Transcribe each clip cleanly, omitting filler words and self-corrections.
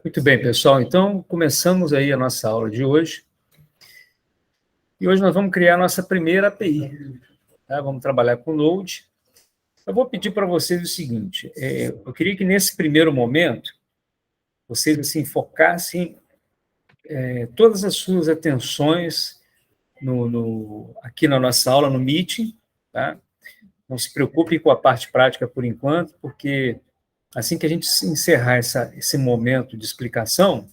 Muito bem, pessoal. Então, começamos aí a nossa aula de hoje. E hoje nós vamos criar a nossa primeira API. Tá? Vamos trabalhar com Node. Eu vou pedir para vocês o seguinte, eu queria que nesse primeiro momento, vocês assim, focassem todas as suas atenções aqui na nossa aula, no Meeting, tá? Não se preocupem com a parte prática por enquanto, porque assim que a gente encerrar esse momento de explicação,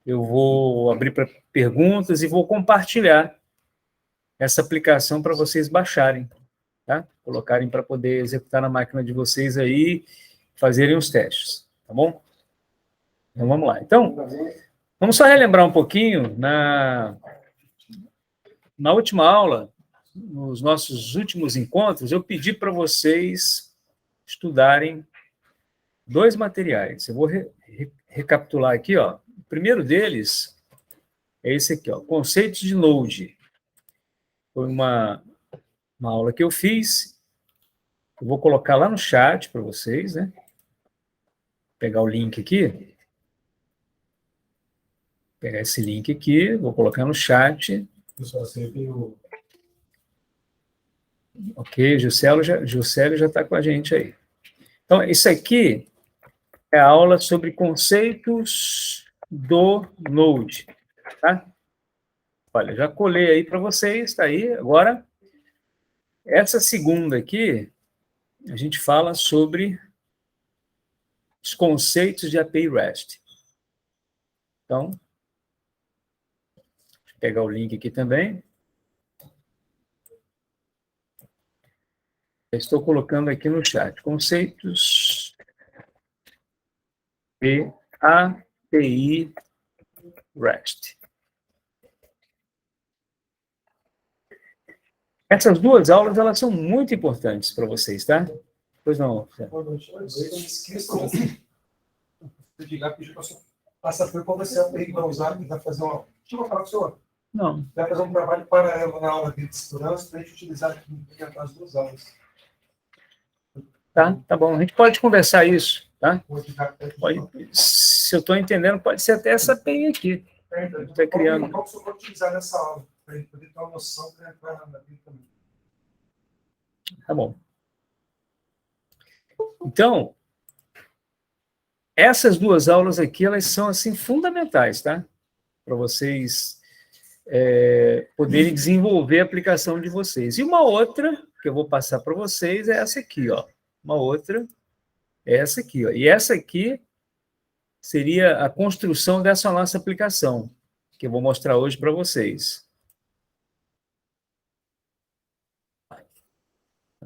eu vou abrir para perguntas e vou compartilhar essa aplicação para vocês baixarem, tá? Colocarem para poder executar na máquina de vocês aí, fazerem os testes, tá bom? Então, vamos lá. Então, vamos só relembrar um pouquinho. Na última aula, nos nossos últimos encontros, eu pedi para vocês estudarem dois materiais. Eu vou recapitular aqui, ó. O primeiro deles é esse aqui, ó, Conceitos de Node. Foi uma aula que eu fiz. Eu vou colocar lá no chat para vocês, né? Vou pegar o link aqui. Pegar esse link aqui, vou colocar no chat. Ok, Juscelio já está com a gente aí. Então, isso aqui é a aula sobre conceitos do Node, tá? Olha, já colei aí para vocês, está aí. Agora, essa segunda aqui, a gente fala sobre os conceitos de API REST. Então, deixa eu pegar o link aqui também. Estou colocando aqui no chat. Conceitos de API REST. Essas duas aulas, elas são muito importantes para vocês, tá? Pois não. Passa por como você vai usar e vai fazer uma... Deixa eu falar com o senhor. Não. Vai fazer um trabalho paralelo na aula de segurança para a gente utilizar aqui as duas aulas. Tá bom. A gente pode conversar isso, tá? Se eu estou entendendo, pode ser até essa API aqui. Está criando. Como você pode utilizar nessa aula, para a gente poder ter uma noção para entrar na API também. Tá bom. Então, essas duas aulas aqui, elas são, assim, fundamentais, tá? Para vocês poderem desenvolver a aplicação de vocês. E uma outra, que eu vou passar para vocês, é essa aqui, ó. Uma outra é essa aqui, ó. E essa aqui seria a construção dessa nossa aplicação, que eu vou mostrar hoje para vocês.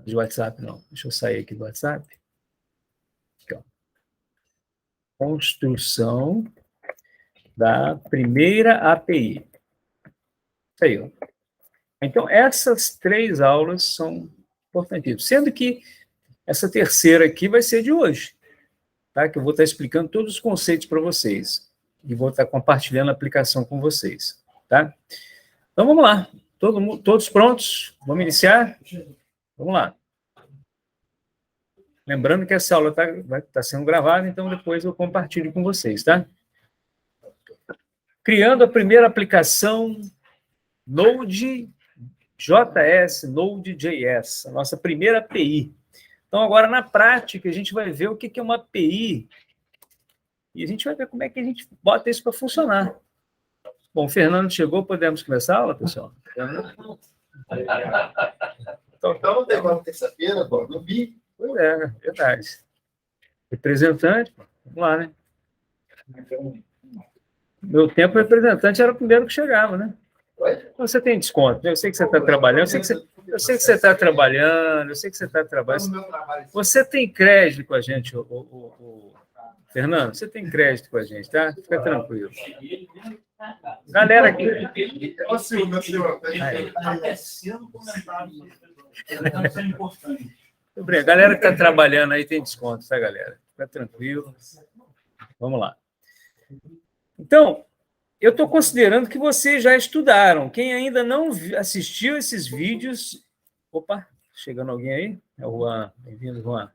De WhatsApp, não. Deixa eu sair aqui do WhatsApp. Aqui, ó. Construção da primeira API. Isso aí, ó. Então, essas três aulas são importantíssimas. Sendo que essa terceira aqui vai ser de hoje, tá? Que eu vou estar explicando todos os conceitos para vocês. E vou estar compartilhando a aplicação com vocês, tá? Então, vamos lá. Todos prontos? Vamos iniciar? Vamos lá. Lembrando que essa aula vai estar sendo gravada, então depois eu compartilho com vocês, tá? Criando a primeira aplicação Node.js, Node.js, a nossa primeira API. Então, agora, na prática, a gente vai ver o que é uma API e a gente vai ver como é que a gente bota isso para funcionar. Bom, o Fernando chegou, podemos começar a aula, pessoal? Então, não tem uma terça-feira, não vi. Pois é, verdade. Representante, vamos lá, né? Meu tempo, representante era o primeiro que chegava, né? Você tem desconto, né? Eu sei que você está trabalhando, eu sei que você está trabalhando, Você tem crédito com a gente, Fernando, você tem crédito com a gente, tá? Fica tranquilo. Galera aqui. A galera que está trabalhando aí tem desconto, tá, galera? Fica tranquilo. Vamos lá. Então, eu estou considerando que vocês já estudaram. Quem ainda não assistiu esses vídeos... Opa, chegando alguém aí? É o Juan. Bem-vindo, Juan.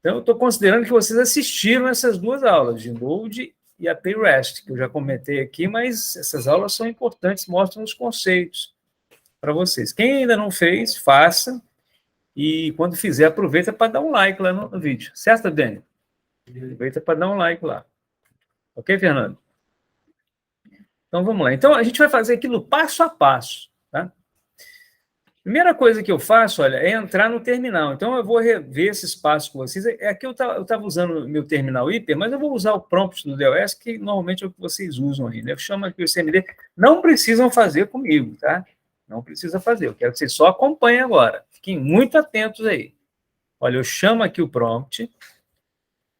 Então, eu estou considerando que vocês assistiram essas duas aulas, de Node e API REST, que eu já comentei aqui, mas essas aulas são importantes, mostram os conceitos para vocês. Quem ainda não fez, faça, e quando fizer, aproveita para dar um like lá no vídeo. Certo, Dani? Aproveita para dar um like lá. Ok, Fernando? Então, vamos lá. Então, a gente vai fazer aquilo passo a passo, tá? Primeira coisa que eu faço, olha, é entrar no terminal. Então, eu vou rever esses passos com vocês. Aqui eu estava usando o meu terminal hiper, mas eu vou usar o prompt do DOS, que normalmente é o que vocês usam aí, né? Eu chamo aqui o CMD. Não precisam fazer comigo, tá? Não precisa fazer. Eu quero que vocês só acompanhem agora. Fiquem muito atentos aí. Olha, eu chamo aqui o prompt.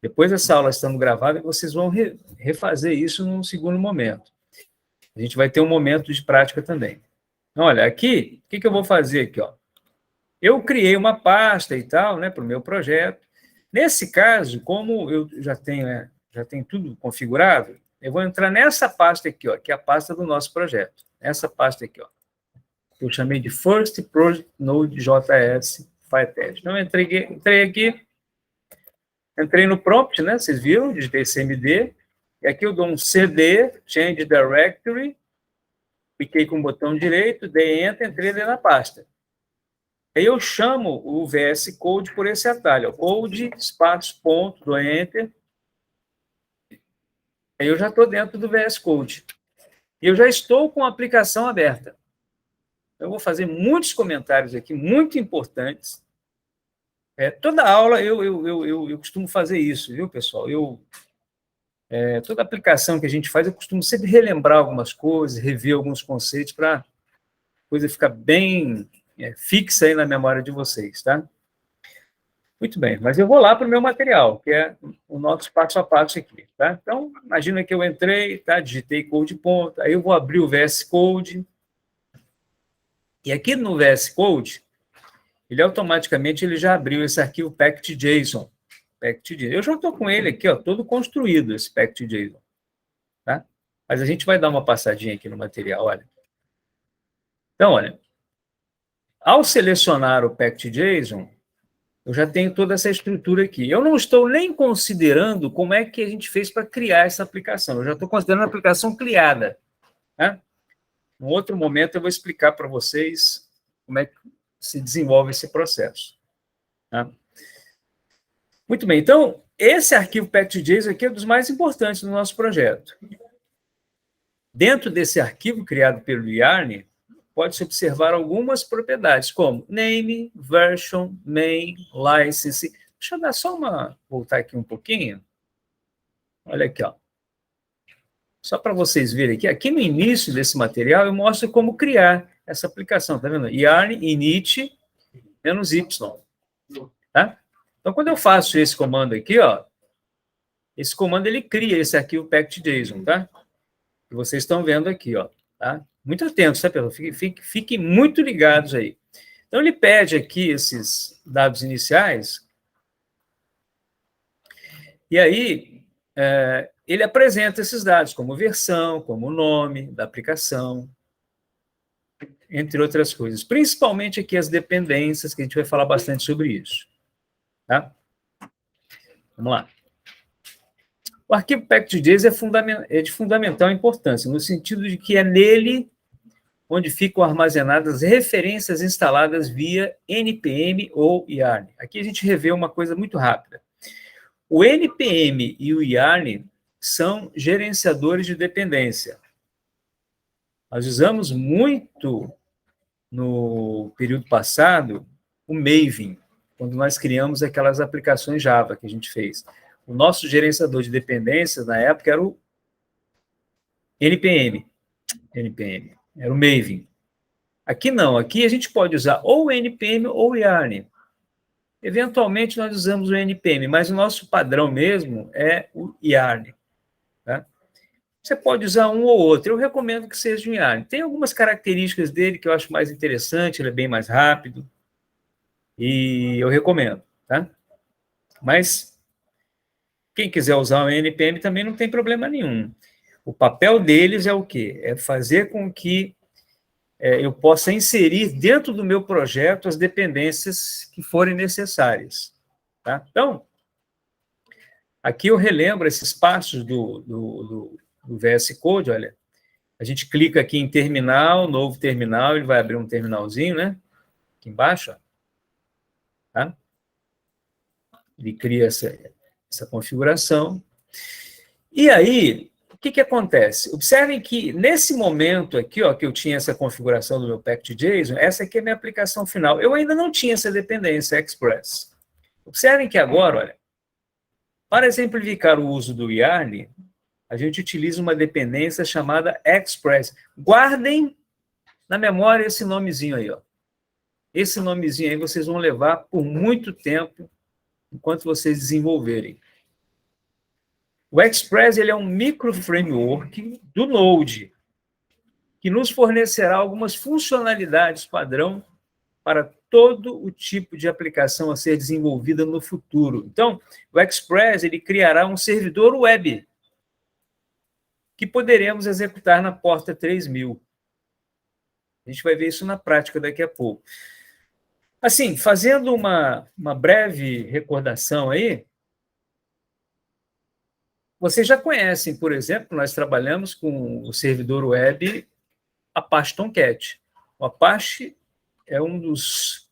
Depois dessa aula estando gravada, vocês vão refazer isso num segundo momento. A gente vai ter um momento de prática também. Então, olha, aqui, o que eu vou fazer aqui, ó? Eu criei uma pasta e tal, né, para o meu projeto. Nesse caso, como eu já tenho tudo configurado, eu vou entrar nessa pasta aqui, ó, que é a pasta do nosso projeto. Essa pasta aqui, ó. Eu chamei de First Project Node.js Firetest. Então, eu entrei aqui, entrei no prompt, né, vocês viram, digitei CMD, e aqui eu dou um CD, Change Directory, cliquei com o botão direito, dei Enter, entrei na pasta. Aí eu chamo o VS Code por esse atalho, ó, Code, espaço, ponto, dou Enter. Aí eu já estou dentro do VS Code. E eu já estou com a aplicação aberta. Eu vou fazer muitos comentários aqui, muito importantes. Toda aula eu costumo fazer isso, viu, pessoal? Toda aplicação que a gente faz, eu costumo sempre relembrar algumas coisas, rever alguns conceitos para a coisa ficar bem fixa aí na memória de vocês, tá? Muito bem, mas eu vou lá para o meu material, que é o nosso passo a passo aqui, tá? Então, imagina que eu entrei, tá? Digitei code ponto, aí eu vou abrir o VS Code, e aqui no VS Code, ele automaticamente já abriu esse arquivo packed.json. Eu já estou com ele aqui, ó, todo construído, esse packed.json. Tá? Mas a gente vai dar uma passadinha aqui no material, olha. Então, olha, ao selecionar o packed.json, eu já tenho toda essa estrutura aqui. Eu não estou nem considerando como é que a gente fez para criar essa aplicação. Eu já estou considerando a aplicação criada. Tá? Em outro momento, eu vou explicar para vocês como é que se desenvolve esse processo. Tá? Muito bem, então, esse arquivo packed.json aqui é um dos mais importantes do nosso projeto. Dentro desse arquivo criado pelo Yarn, pode-se observar algumas propriedades, como name, version, main, license. Deixa eu dar só voltar aqui um pouquinho. Olha aqui, ó. Só para vocês verem aqui no início desse material, eu mostro como criar essa aplicação, tá vendo? Yarn init -y, tá? Então, quando eu faço esse comando aqui, ó, esse comando ele cria esse arquivo packed.json, tá? Que vocês estão vendo aqui, ó, tá? Muito atentos, tá, pessoal? Fiquem muito ligados aí. Então, ele pede aqui esses dados iniciais, e aí ele apresenta esses dados, como versão, como nome da aplicação, entre outras coisas. Principalmente aqui as dependências, que a gente vai falar bastante sobre isso. Tá? Vamos lá. O arquivo packed.json é de fundamental importância, no sentido de que é nele onde ficam armazenadas referências instaladas via NPM ou Yarn. Aqui a gente revê uma coisa muito rápida. O NPM e o Yarn são gerenciadores de dependência. Nós usamos muito, no período passado, o Maven, quando nós criamos aquelas aplicações Java que a gente fez. O nosso gerenciador de dependências, na época, era o NPM. Era o Maven. Aqui não, aqui a gente pode usar ou o NPM ou o Yarn. Eventualmente nós usamos o NPM, mas o nosso padrão mesmo é o Yarn. Tá? Você pode usar um ou outro, eu recomendo que seja o Yarn. Tem algumas características dele que eu acho mais interessante, ele é bem mais rápido, e eu recomendo, tá? Mas quem quiser usar o NPM também não tem problema nenhum. O papel deles é o quê? É fazer com que eu possa inserir dentro do meu projeto as dependências que forem necessárias. Tá? Então, Aqui eu relembro esses passos do VS Code, olha. A gente clica aqui em terminal, novo terminal, ele vai abrir um terminalzinho, né? Aqui embaixo, ó. Tá? Ele cria essa configuração. E aí, o que acontece? Observem que nesse momento aqui, ó, que eu tinha essa configuração do meu package.json, essa aqui é a minha aplicação final. Eu ainda não tinha essa dependência Express. Observem que agora, olha, para exemplificar o uso do Yarn, a gente utiliza uma dependência chamada Express. Guardem na memória esse nomezinho aí, ó. Esse nomezinho aí vocês vão levar por muito tempo enquanto vocês desenvolverem. O Express ele é um micro-framework do Node que nos fornecerá algumas funcionalidades padrão para todo o tipo de aplicação a ser desenvolvida no futuro. Então, o Express ele criará um servidor web que poderemos executar na porta 3000. A gente vai ver isso na prática daqui a pouco. Assim, fazendo uma breve recordação aí, vocês já conhecem, por exemplo, nós trabalhamos com o servidor web Apache Tomcat. O Apache é um dos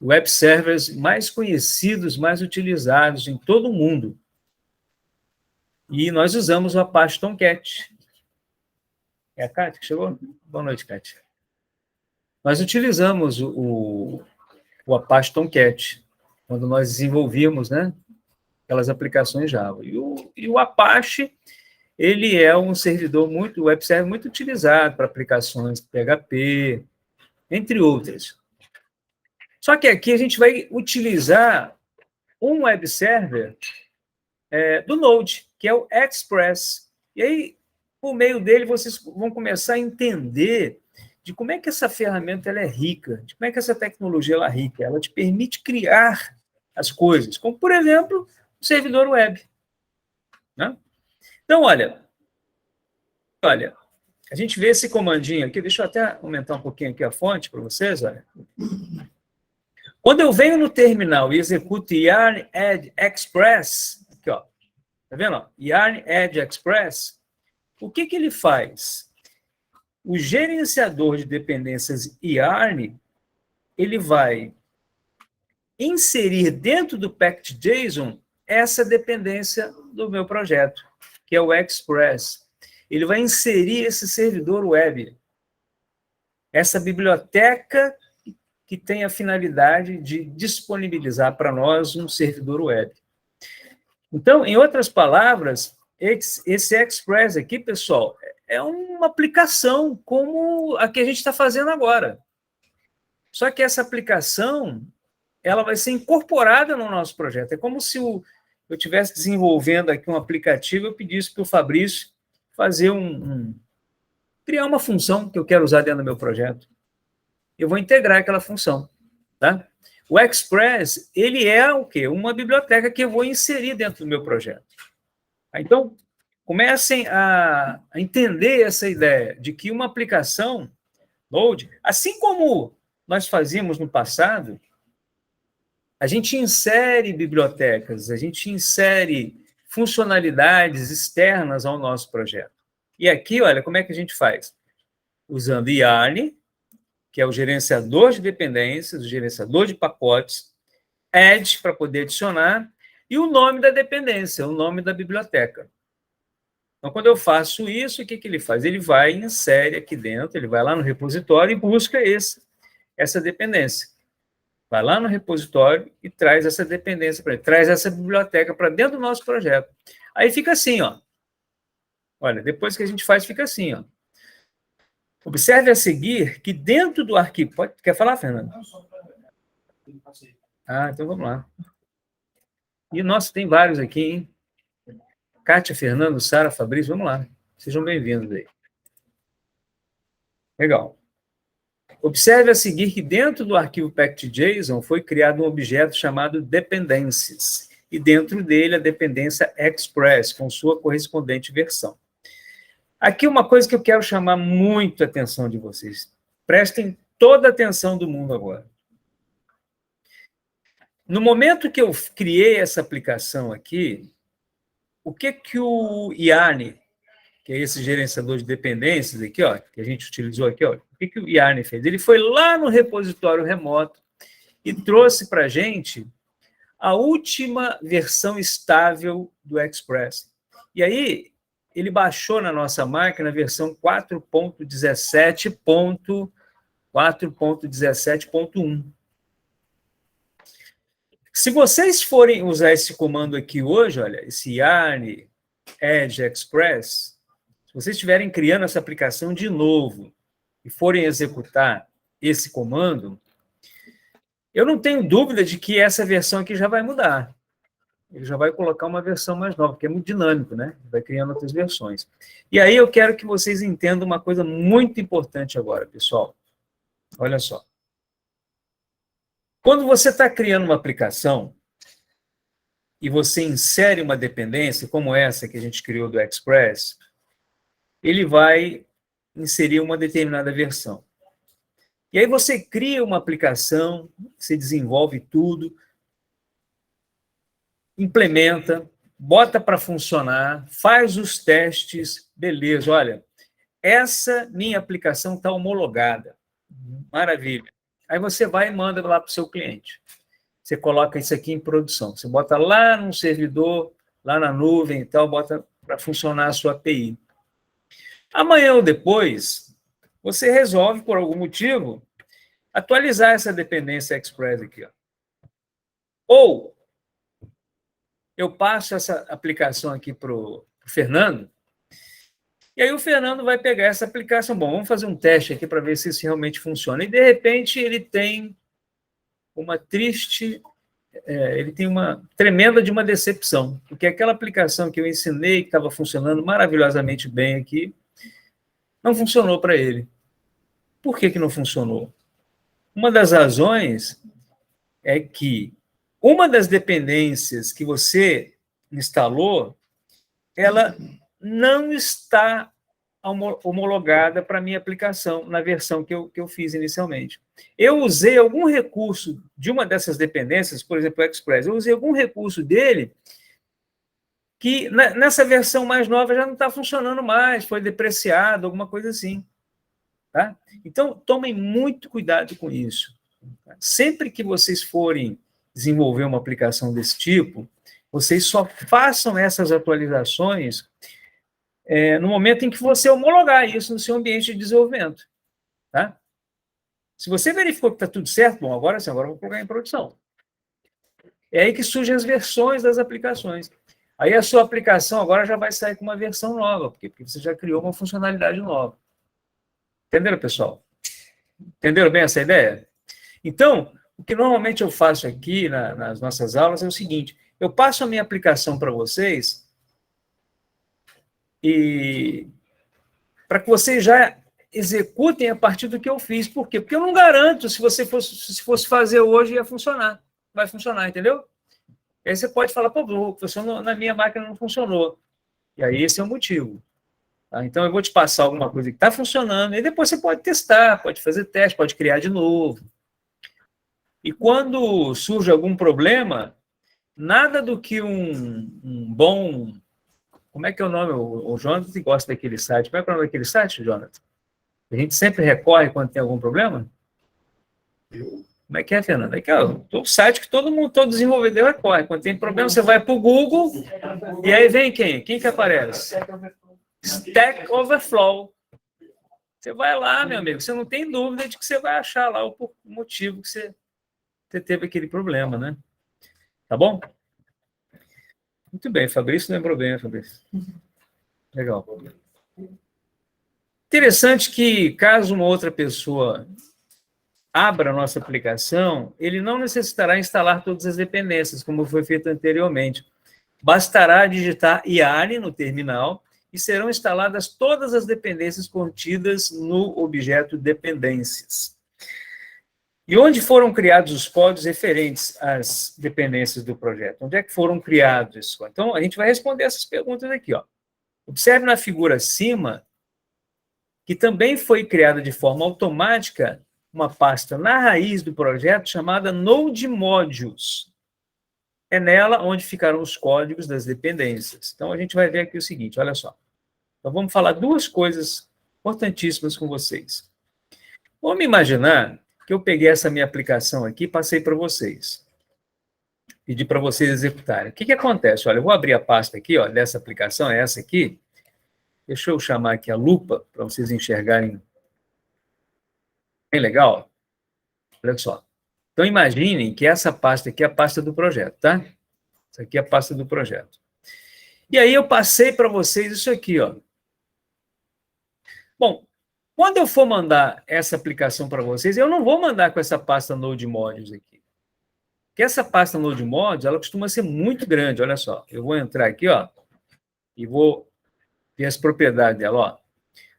web servers mais conhecidos, mais utilizados em todo o mundo. E nós usamos o Apache Tomcat. É a Kátia que chegou? Boa noite, Kátia. Nós utilizamos o Apache Tomcat quando nós desenvolvimos, né, aquelas aplicações Java. E o Apache, ele é um servidor web server muito utilizado para aplicações PHP, entre outras. Só que aqui a gente vai utilizar um web server do Node, que é o Express. E aí, por meio dele, vocês vão começar a entender de como é que essa ferramenta ela é rica, de como é que essa tecnologia ela é rica. Ela te permite criar as coisas, como, por exemplo, o servidor web. Né? Então, olha, a gente vê esse comandinho aqui, deixa eu até aumentar um pouquinho aqui a fonte para vocês, olha. Quando eu venho no terminal e executo Yarn Add Express, aqui, ó, tá vendo? Ó? Yarn Add Express, o que ele faz? O gerenciador de dependências Yarn, ele vai inserir dentro do package.json essa dependência do meu projeto, que é o Express. Ele vai inserir esse servidor web, essa biblioteca que tem a finalidade de disponibilizar para nós um servidor web. Então, em outras palavras, esse Express aqui, pessoal, é uma aplicação como a que a gente está fazendo agora. Só que essa aplicação, ela vai ser incorporada no nosso projeto. É como se eu estivesse desenvolvendo aqui um aplicativo e eu pedisse para o Fabrício fazer criar uma função que eu quero usar dentro do meu projeto. Eu vou integrar aquela função, tá? O Express, ele é o quê? Uma biblioteca que eu vou inserir dentro do meu projeto. Então, comecem a entender essa ideia de que uma aplicação Node, assim como nós fazíamos no passado, a gente insere bibliotecas, a gente insere funcionalidades externas ao nosso projeto. E aqui, olha, como é que a gente faz? Usando Yarn, que é o gerenciador de dependências, o gerenciador de pacotes, add, para poder adicionar, e o nome da dependência, o nome da biblioteca. Então, quando eu faço isso, o que ele faz? Ele vai e insere aqui dentro, ele vai lá no repositório e busca essa dependência. Vai lá no repositório e traz essa dependência para ele, traz essa biblioteca para dentro do nosso projeto. Aí fica assim, ó. Olha, depois que a gente faz, fica assim, ó. Observe a seguir que dentro do arquivo... Quer falar, Fernando? Ah, então vamos lá. E, nossa, tem vários aqui, hein? Kátia, Fernando, Sara, Fabrício, vamos lá. Sejam bem-vindos aí. Legal. Observe a seguir que dentro do arquivo package.json foi criado um objeto chamado dependências, e dentro dele a dependência Express, com sua correspondente versão. Aqui uma coisa que eu quero chamar muito a atenção de vocês. Prestem toda a atenção do mundo agora. No momento que eu criei essa aplicação aqui, o que o Yarn, que é esse gerenciador de dependências aqui, ó, que a gente utilizou aqui, ó, o que o Yarn fez? Ele foi lá no repositório remoto e trouxe para a gente a última versão estável do Express. E aí, ele baixou na nossa máquina a versão 4.17.1. Se vocês forem usar esse comando aqui hoje, olha, esse Yarn Edge Express, se vocês estiverem criando essa aplicação de novo e forem executar esse comando, eu não tenho dúvida de que essa versão aqui já vai mudar. Ele já vai colocar uma versão mais nova, porque é muito dinâmico, né? Vai criando outras versões. E aí eu quero que vocês entendam uma coisa muito importante agora, pessoal. Olha só. Quando você está criando uma aplicação e você insere uma dependência, como essa que a gente criou do Express, ele vai inserir uma determinada versão. E aí você cria uma aplicação, você desenvolve tudo, implementa, bota para funcionar, faz os testes, beleza, olha, essa minha aplicação está homologada, maravilha. Aí você vai e manda lá para o seu cliente. Você coloca isso aqui em produção, você bota lá num servidor, lá na nuvem e tal, bota para funcionar a sua API. Amanhã ou depois, você resolve, por algum motivo, atualizar essa dependência Express aqui. Ó. Ou eu passo essa aplicação aqui para o Fernando, e aí o Fernando vai pegar essa aplicação. Bom, vamos fazer um teste aqui para ver se isso realmente funciona. E, de repente, ele tem uma tremenda de uma decepção, porque aquela aplicação que eu ensinei, que estava funcionando maravilhosamente bem aqui, não funcionou para ele. Por que não funcionou? Uma das razões é que uma das dependências que você instalou, ela não está homologada para a minha aplicação, na versão que eu fiz inicialmente. Eu usei algum recurso de uma dessas dependências, por exemplo, o Express, eu usei algum recurso dele que nessa versão mais nova já não está funcionando mais, foi depreciado, alguma coisa assim. Tá? Então, tomem muito cuidado com isso. Sempre que vocês forem desenvolver uma aplicação desse tipo, vocês só façam essas atualizações no momento em que você homologar isso no seu ambiente de desenvolvimento. Tá? Se você verificou que está tudo certo, bom, agora sim, agora eu vou colocar em produção. É aí que surgem as versões das aplicações. Aí a sua aplicação agora já vai sair com uma versão nova, porque você já criou uma funcionalidade nova. Entenderam, pessoal? Entenderam bem essa ideia? Então, o que normalmente eu faço aqui nas nossas aulas é o seguinte, eu passo a minha aplicação para vocês e para que vocês já executem a partir do que eu fiz. Por quê? Porque eu não garanto se fosse fazer hoje ia funcionar. Vai funcionar, entendeu? E aí você pode falar, pô, na minha máquina não funcionou. E aí esse é o motivo. Tá? Então eu vou te passar alguma coisa que está funcionando, e depois você pode testar, pode fazer teste, pode criar de novo. E quando surge algum problema, nada do que um bom... Como é que é o nome? O Jonathan gosta daquele site. Como é que é o nome daquele site, Jonathan? A gente sempre recorre quando tem algum problema? Como é que é, Fernando? É que é o site que todo desenvolvedor recorre. Quando tem problema, você vai para o Google e aí vem quem? Quem que aparece? Stack Overflow. Você vai lá, meu amigo, você não tem dúvida de que você vai achar lá o motivo que você teve aquele problema, né? Tá bom? Muito bem, Fabrício lembrou bem, Fabrício. Legal. Interessante que, caso uma outra pessoa abra a nossa aplicação, ele não necessitará instalar todas as dependências, como foi feito anteriormente. Bastará digitar Yarn no terminal e serão instaladas todas as dependências contidas no objeto dependências. E onde foram criados os códigos referentes às dependências do projeto? Onde é que foram criados esses códigos? Então, a gente vai responder essas perguntas aqui. Ó. Observe na figura acima que também foi criada de forma automática uma pasta na raiz do projeto chamada Node Modules. é nela onde ficarão os códigos das dependências. Então, a gente vai ver aqui o seguinte, olha só. Então, vamos falar duas coisas importantíssimas com vocês. Vamos imaginar que eu peguei essa minha aplicação aqui e passei para vocês. Pedi para vocês executarem. O que acontece? Olha, eu vou abrir a pasta aqui, ó, dessa aplicação, é essa aqui. Deixa eu chamar aqui a lupa, para vocês enxergarem. Bem legal? Olha só. Então, imaginem que essa pasta aqui é a pasta do projeto, tá? Isso aqui é a pasta do projeto. E aí eu passei para vocês isso aqui, ó. Bom, quando eu for mandar essa aplicação para vocês, eu não vou mandar com essa pasta Node Modules aqui. Porque essa pasta Node Modules, ela costuma ser muito grande, olha só. Eu vou entrar aqui, ó, e vou ver as propriedades dela, ó.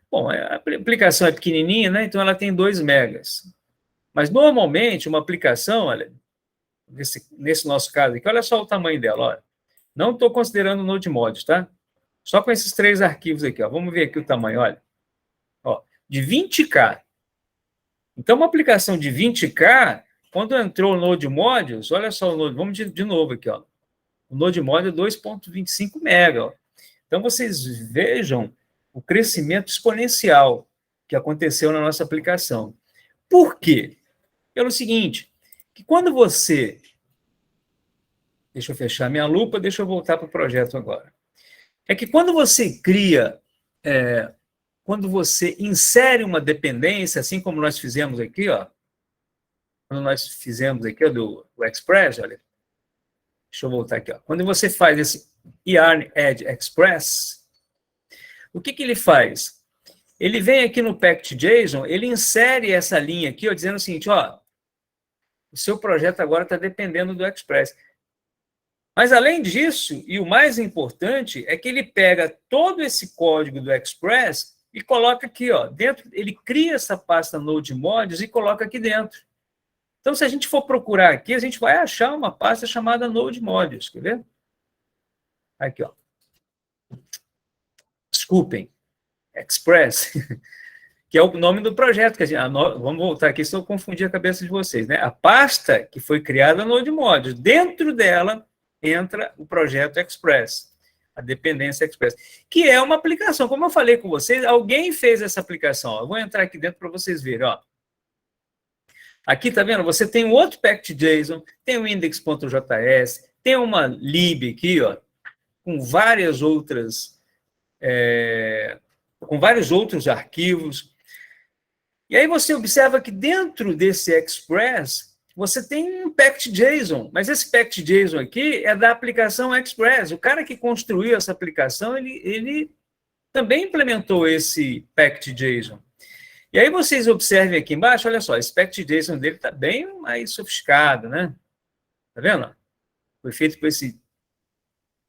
Bom, a aplicação é pequenininha, né? Então ela tem 2 megas. Mas, normalmente, uma aplicação, olha, nesse nosso caso aqui, olha só o tamanho dela, olha. Não estou considerando o Node Modules, tá? Só com esses 3 arquivos aqui, ó. Vamos ver aqui o tamanho, olha. Ó, de 20K. Então, uma aplicação de 20K, quando entrou o Node Modules, olha só o Node, vamos de novo aqui, ó. O Node Modules é 2.25 MB, ó. Então, vocês vejam o crescimento exponencial que aconteceu na nossa aplicação. Por quê? Pelo seguinte, que quando você... Deixa eu fechar minha lupa, deixa eu voltar para o projeto agora. É que quando você cria, quando você insere uma dependência, assim como nós fizemos aqui, ó, quando nós fizemos aqui, ó, do Express, olha, deixa eu voltar aqui, ó. Quando você faz esse Yarn Add Express, o que ele faz? Ele vem aqui no packed.json, ele insere essa linha aqui, ó, dizendo o seguinte, ó, o seu projeto agora está dependendo do Express. Mas, além disso, e o mais importante, é que ele pega todo esse código do Express e coloca aqui, ó, dentro, ele cria essa pasta Node Modules e coloca aqui dentro. Então, se a gente for procurar aqui, a gente vai achar uma pasta chamada Node Modules, quer ver? Aqui, ó. Desculpem, Express, que é o nome do projeto. Que a gente, vamos voltar aqui, se eu confundir a cabeça de vocês, né? A pasta que foi criada Node Modules, dentro dela entra o projeto Express, a dependência Express, que é uma aplicação. Como eu falei com vocês, alguém fez essa aplicação. Ó. Eu vou entrar aqui dentro para vocês verem. Ó. Aqui, tá vendo? Você tem um outro packed.json, tem o index.js, tem uma lib aqui, ó, com várias outras... com vários outros arquivos. E aí você observa que dentro desse Express, você tem um packed.json, mas esse packed.json aqui é da aplicação Express. O cara que construiu essa aplicação, ele também implementou esse packed.json. E aí vocês observem aqui embaixo, olha só, esse packed.json dele está bem mais sofisticado, né? Tá vendo? Foi feito por esse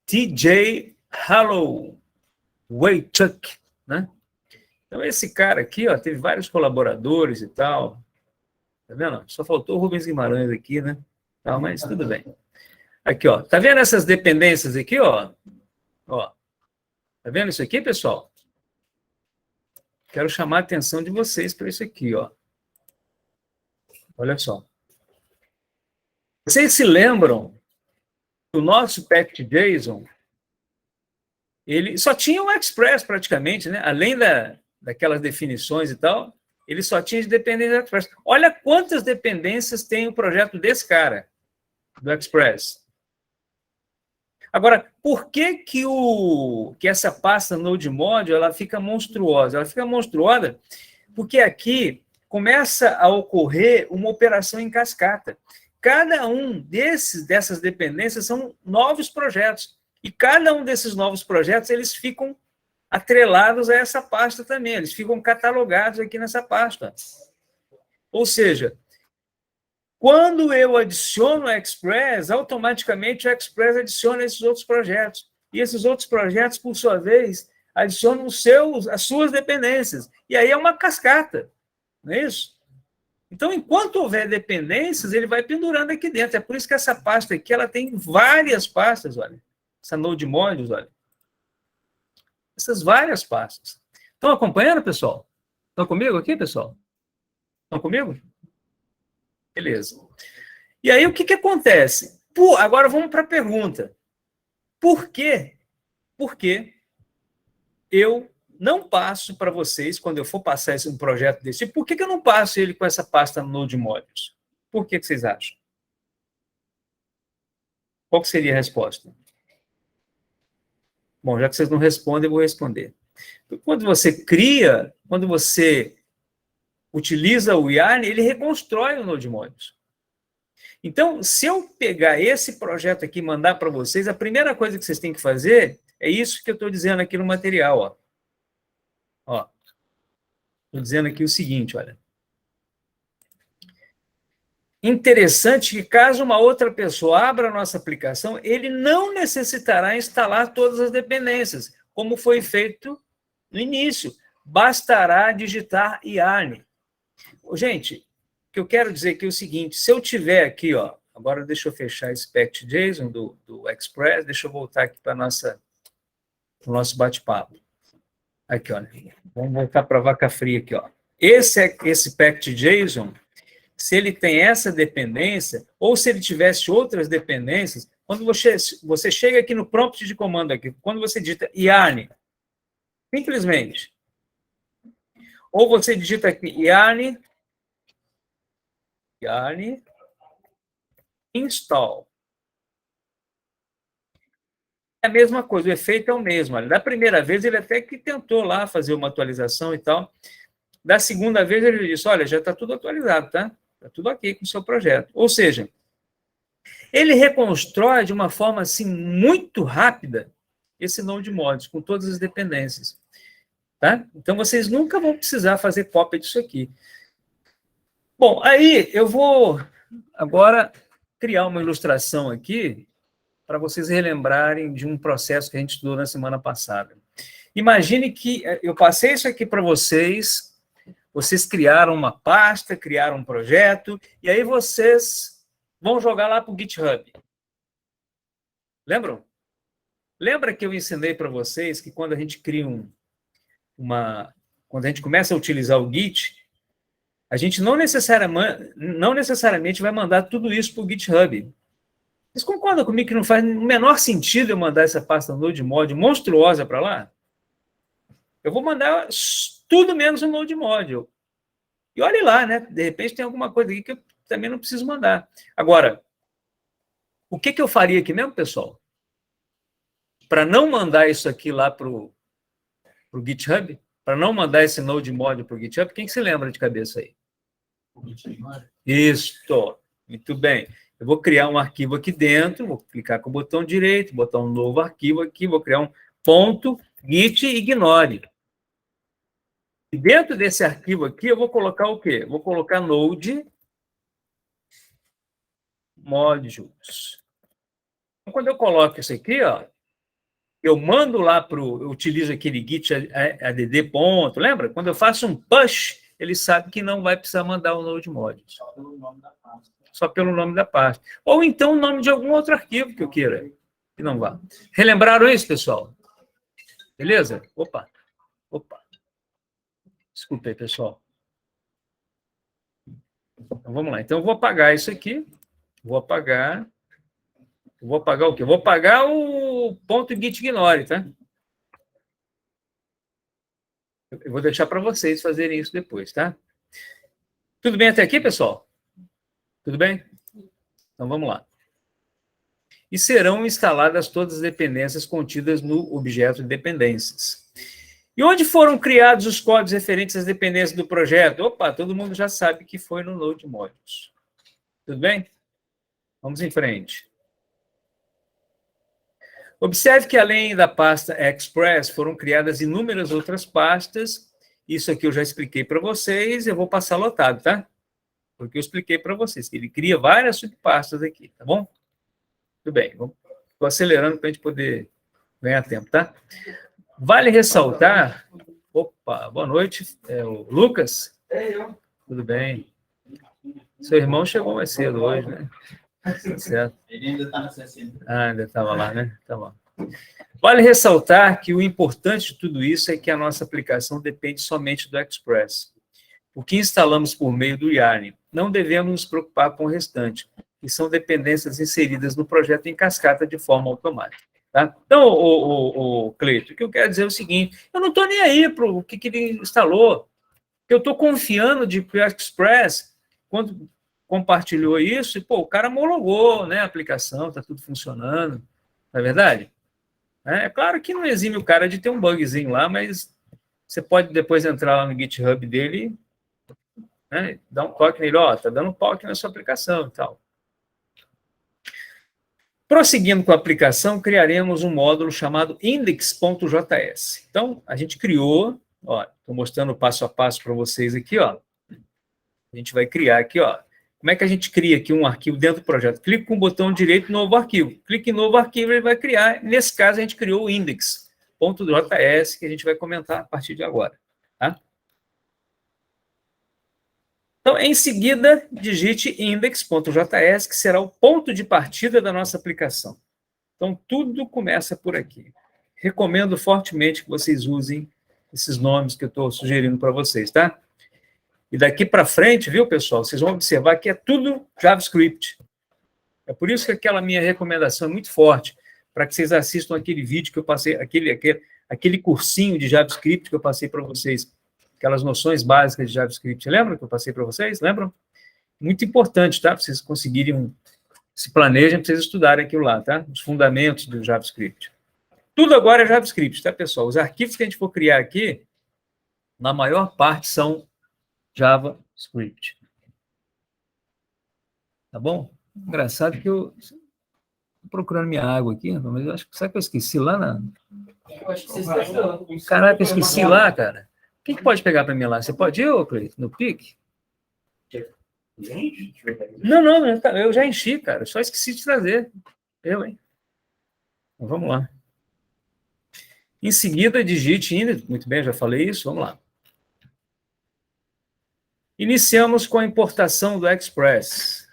TJ Hollowaychuk, né? Então, esse cara aqui, ó, teve vários colaboradores e tal. Tá vendo? Só faltou o Rubens Guimarães aqui, né? Tá, mas tudo bem. Aqui, ó. Tá vendo essas dependências aqui, ó? Ó. Tá vendo isso aqui, pessoal? Quero chamar a atenção de vocês para isso aqui, ó. Olha só. Vocês se lembram que o nosso packed.json, ele só tinha o Express praticamente, né? Além daquelas definições e tal, ele só tinha de dependência do Express. Olha quantas dependências tem o projeto desse cara, do Express. Agora, por que essa pasta Node Module ela fica monstruosa? Ela fica monstruosa porque aqui começa a ocorrer uma operação em cascata. Cada um dessas dependências são novos projetos. E cada um desses novos projetos, eles ficam atrelados a essa pasta também. Eles ficam catalogados aqui nessa pasta. Ou seja, quando eu adiciono o Express, automaticamente o Express adiciona esses outros projetos. E esses outros projetos, por sua vez, adicionam as suas dependências. E aí é uma cascata, não é isso? Então, enquanto houver dependências, ele vai pendurando aqui dentro. É por isso que essa pasta aqui ela tem várias pastas, olha. Essa Node Modules, olha. Essas várias pastas. Estão acompanhando, pessoal? Estão comigo aqui, pessoal? Estão comigo? Beleza. E aí, o que acontece? Agora vamos para a pergunta. Por quê? Por que eu não passo para vocês, quando eu for passar um projeto desse tipo, por que eu não passo ele com essa pasta Node Modules? Por que vocês acham? Qual que seria a resposta? Bom, já que vocês não respondem, eu vou responder. Quando você cria, quando você utiliza o Yarn, ele reconstrói o Node Modules. Então, se eu pegar esse projeto aqui e mandar para vocês, a primeira coisa que vocês têm que fazer é isso que eu estou dizendo aqui no material. Estou dizendo aqui o seguinte, olha. Interessante que, caso uma outra pessoa abra a nossa aplicação, ele não necessitará instalar todas as dependências, como foi feito no início. Bastará digitar yarn. Gente, o que eu quero dizer aqui é o seguinte, se eu tiver aqui, agora deixa eu fechar esse packed.json do Express, deixa eu voltar aqui para o nosso bate-papo. Aqui, olha, vamos voltar para a vaca fria aqui, Esse packed.json, se ele tem essa dependência, ou se ele tivesse outras dependências, quando você chega aqui no prompt de comando, aqui, quando você digita yarn, simplesmente, ou você digita aqui yarn install. É a mesma coisa, o efeito é o mesmo. Olha, da primeira vez, ele até que tentou lá fazer uma atualização e tal. Da segunda vez, ele disse, olha, já está tudo atualizado, tá? Está tudo aqui com o seu projeto. Ou seja, ele reconstrói de uma forma assim, muito rápida esse Node Modules, com todas as dependências. Tá? Então, vocês nunca vão precisar fazer cópia disso aqui. Bom, aí eu vou agora criar uma ilustração aqui para vocês relembrarem de um processo que a gente estudou na semana passada. Imagine que eu passei isso aqui para vocês criaram uma pasta, criaram um projeto, e aí vocês vão jogar lá para o GitHub. Lembram? Lembra que eu ensinei para vocês que quando a gente cria quando a gente começa a utilizar o Git, a gente não necessariamente vai mandar tudo isso para o GitHub. Vocês concordam comigo que não faz o menor sentido eu mandar essa pasta Node Module monstruosa para lá? Eu vou mandar tudo menos o Node Module. E olhe lá, né? De repente tem alguma coisa aqui que eu também não preciso mandar. Agora, o que eu faria aqui mesmo, pessoal? Para não mandar isso aqui lá para o GitHub, para não mandar esse Node Module para o GitHub, quem que se lembra de cabeça aí? Isso, muito bem. Eu vou criar um arquivo aqui dentro, vou clicar com o botão direito, botar um novo arquivo aqui, vou criar um ponto git ignore. E dentro desse arquivo aqui, eu vou colocar o quê? Vou colocar Node Modules. Então, quando eu coloco isso aqui, eu mando lá eu utilizo aquele git add ponto, lembra? Quando eu faço um push, ele sabe que não vai precisar mandar o Node Modules. Só pelo nome da pasta. Ou então o nome de algum outro arquivo que eu queira, que não vá. Relembraram isso, pessoal? Beleza? Opa. Desculpa aí, pessoal. Então, vamos lá. Então, eu vou apagar isso aqui. Vou apagar o quê? Vou apagar o ponto git ignore, tá? Eu vou deixar para vocês fazerem isso depois, tá? Tudo bem até aqui, pessoal? Tudo bem? Então, vamos lá. E serão instaladas todas as dependências contidas no objeto de dependências. E onde foram criados os códigos referentes às dependências do projeto? Opa, todo mundo já sabe que foi no Node Modules. Tudo bem? Vamos em frente. Observe que, além da pasta Express, foram criadas inúmeras outras pastas. Isso aqui eu já expliquei para vocês, eu vou passar lotado, tá? Porque eu expliquei para vocês que ele cria várias subpastas aqui, tá bom? Tudo bem, estou acelerando para a gente poder ganhar tempo, tá? Vale ressaltar... Opa, boa noite, o Lucas? Tudo bem? Seu irmão chegou mais cedo hoje, né? Certo. Ele ainda está na 60. Ainda estava lá, né? Tá bom. Vale ressaltar que o importante de tudo isso é que a nossa aplicação depende somente do Express. O que instalamos por meio do Yarn. Não devemos nos preocupar com o restante. que são dependências inseridas no projeto em cascata de forma automática. Tá? Então, Cleito, o que eu quero dizer é o seguinte, eu não estou nem aí para o que ele instalou. Eu estou confiando de que o Express, quando compartilhou isso, e, pô, o cara homologou, né, a aplicação, está tudo funcionando, não é verdade? É claro que não exime o cara de ter um bugzinho lá, mas você pode depois entrar lá no GitHub dele, né, dar um toque nele, ó, tá dando um pau aqui na sua aplicação e tal. Prosseguindo com a aplicação, criaremos um módulo chamado index.js. Então, a gente criou, ó, estou mostrando passo a passo para vocês aqui, ó. A gente vai criar aqui, ó. Como é que a gente cria aqui um arquivo dentro do projeto? Clique com o botão direito, novo arquivo. Clique em novo arquivo, ele vai criar. Nesse caso, a gente criou o index.js, que a gente vai comentar a partir de agora. Tá? Então, em seguida, digite index.js, que será o ponto de partida da nossa aplicação. Então, tudo começa por aqui. Recomendo fortemente que vocês usem esses nomes que eu estou sugerindo para vocês, tá? E daqui para frente, viu, pessoal, vocês vão observar que é tudo JavaScript. É por isso que aquela minha recomendação é muito forte, para que vocês assistam aquele vídeo que eu passei, aquele cursinho de JavaScript que eu passei para vocês, aquelas noções básicas de JavaScript. Lembram que eu passei para vocês? Lembram? Muito importante, tá? Para vocês conseguirem, se planejem, para vocês estudarem aquilo lá, tá? Os fundamentos do JavaScript. Tudo agora é JavaScript, tá, pessoal? Os arquivos que a gente for criar aqui, na maior parte, são JavaScript. Tá bom? Engraçado que eu estou procurando minha água aqui, mas eu acho que, será que eu esqueci lá na... Eu acho que você esqueceu. Caraca, eu esqueci lá, cara. Quem que pode pegar para mim lá? Você pode ir, Cleiton, no pique? Não, eu já enchi, cara. Eu só esqueci de trazer. Hein? Então, vamos lá. Em seguida, digite index. Muito bem, já falei isso. Vamos lá. Iniciamos com a importação do Express.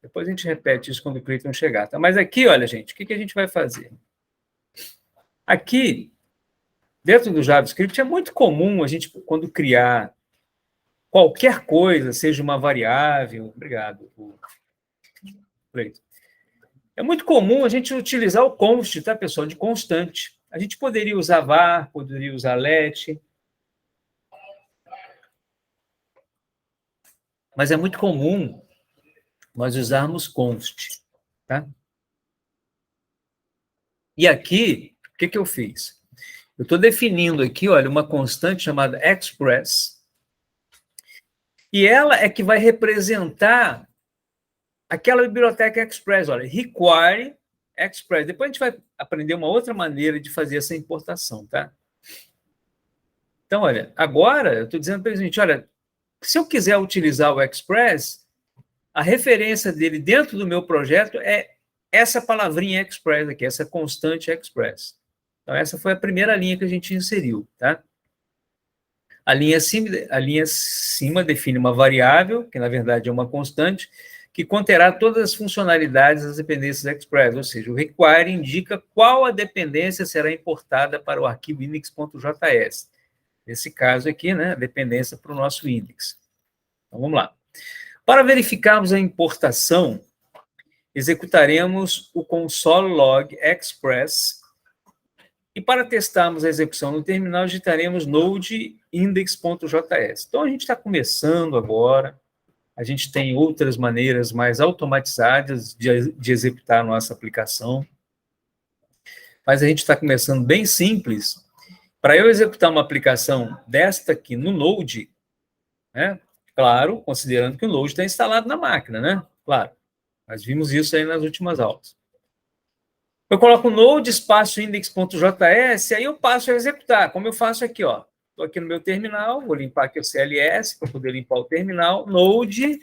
Depois a gente repete isso quando o Cleiton chegar. Tá? Mas aqui, olha, gente, o que a gente vai fazer? Aqui, dentro do JavaScript, é muito comum a gente, quando criar qualquer coisa, seja uma variável... Obrigado, Cleiton. É muito comum a gente utilizar o const, tá, pessoal? De constante. A gente poderia usar var, poderia usar let... Mas é muito comum nós usarmos const, tá? E aqui, o que eu fiz? Eu estou definindo aqui, olha, uma constante chamada express, e ela é que vai representar aquela biblioteca express, olha, require express. Depois a gente vai aprender uma outra maneira de fazer essa importação, tá? Então, olha, agora eu estou dizendo para a gente, olha, se eu quiser utilizar o Express, a referência dele dentro do meu projeto é essa palavrinha Express aqui, essa constante Express. Então, essa foi a primeira linha que a gente inseriu, tá? A linha acima define uma variável, que na verdade é uma constante, que conterá todas as funcionalidades das dependências Express, ou seja, o require indica qual a dependência será importada para o arquivo index.js. Nesse caso aqui, né, a dependência para o nosso index. Então, vamos lá. Para verificarmos a importação, executaremos o console log express e para testarmos a execução no terminal, digitaremos node index.js. Então, a gente está começando agora, a gente tem outras maneiras mais automatizadas de executar a nossa aplicação, mas a gente está começando bem simples. Para eu executar uma aplicação desta aqui no Node, né? Claro, considerando que o Node está instalado na máquina, né? Claro, nós vimos isso aí nas últimas aulas. Eu coloco Node, espaço index.js, aí eu passo a executar, como eu faço aqui, ó. Estou aqui no meu terminal, vou limpar aqui o CLS para poder limpar o terminal, Node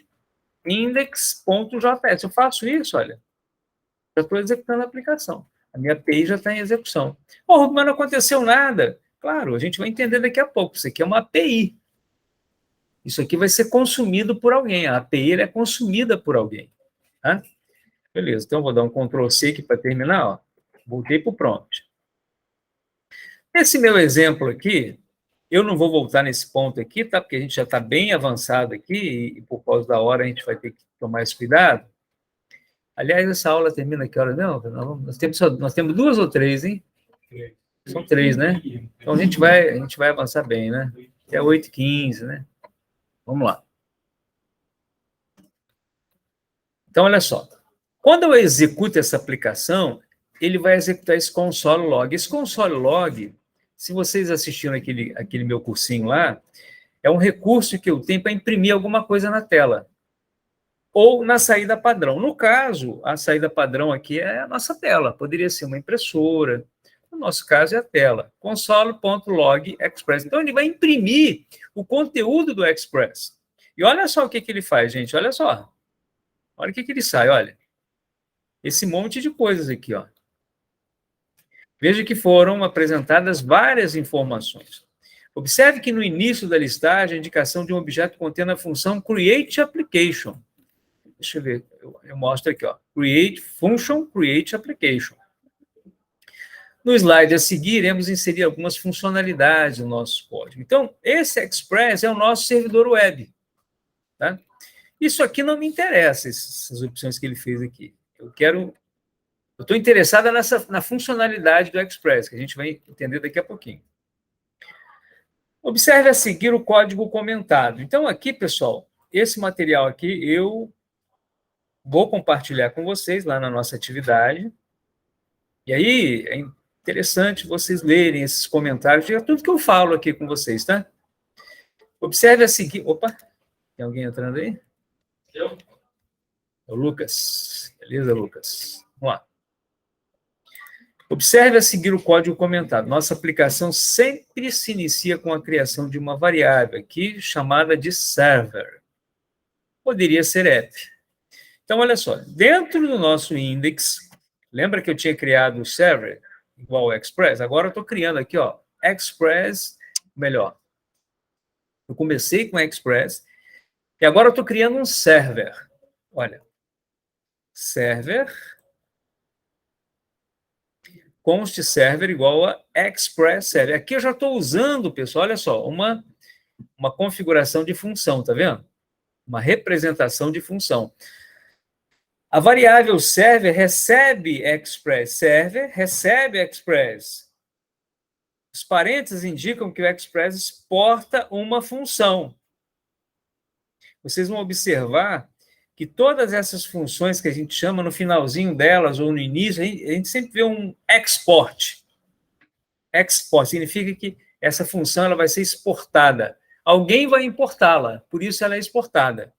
index.js. Eu faço isso, olha, já estou executando a aplicação. A minha API já está em execução. Oh, mas não aconteceu nada. Claro, a gente vai entender daqui a pouco. Isso aqui é uma API. Isso aqui vai ser consumido por alguém. A API é consumida por alguém. Tá? Beleza, então eu vou dar um Ctrl+C aqui para terminar. Ó. Voltei para o prompt. Esse meu exemplo aqui, eu não vou voltar nesse ponto aqui, tá? Porque a gente já está bem avançado aqui e por causa da hora a gente vai ter que tomar esse cuidado. Aliás, essa aula termina que hora? Não, nós temos 2 ou 3, hein? São 3, né? Então a gente vai avançar bem, né? Até 8h15, né? Vamos lá. Então, olha só. Quando eu executo essa aplicação, ele vai executar esse console log. Esse console log, se vocês assistiram aquele meu cursinho lá, é um recurso que eu tenho para imprimir alguma coisa na tela. Ou na saída padrão. No caso, a saída padrão aqui é a nossa tela. Poderia ser uma impressora. No nosso caso, é a tela. Console.log Express. Então, ele vai imprimir o conteúdo do Express. E olha só o que ele faz, gente. Olha só. Olha o que ele sai, olha. Esse monte de coisas aqui, ó. Veja que foram apresentadas várias informações. Observe que no início da listagem, a indicação de um objeto contém a função Create Application. Deixa eu ver, eu mostro aqui, ó. Create Function, Create Application. No slide a seguir, iremos inserir algumas funcionalidades no nosso código. Então, esse Express é o nosso servidor web. Tá? Isso aqui não me interessa, essas opções que ele fez aqui. Eu estou interessada na funcionalidade do Express, que a gente vai entender daqui a pouquinho. Observe a seguir o código comentado. Então, aqui, pessoal, esse material aqui eu vou compartilhar com vocês lá na nossa atividade. E aí, é interessante vocês lerem esses comentários de tudo que eu falo aqui com vocês, tá? Observe a seguir... Opa, tem alguém entrando aí? Eu? É o Lucas. Beleza, Lucas? Vamos lá. Observe a seguir o código comentado. Nossa aplicação sempre se inicia com a criação de uma variável aqui chamada de server. Poderia ser app. Então, olha só. Dentro do nosso index, lembra que eu tinha criado o server igual ao Express? Agora eu estou criando aqui, ó, Express, melhor. Eu comecei com Express e agora eu estou criando um server. Olha. Server... const server igual a express server. Aqui eu já estou usando, pessoal, olha só, uma configuração de função, tá vendo? Uma representação de função. A variável server recebe express server, recebe express. Os parênteses indicam que o express exporta uma função. Vocês vão observar que todas essas funções que a gente chama no finalzinho delas ou no início, a gente sempre vê um export. Export significa que essa função ela vai ser exportada. Alguém vai importá-la, por isso ela é exportada.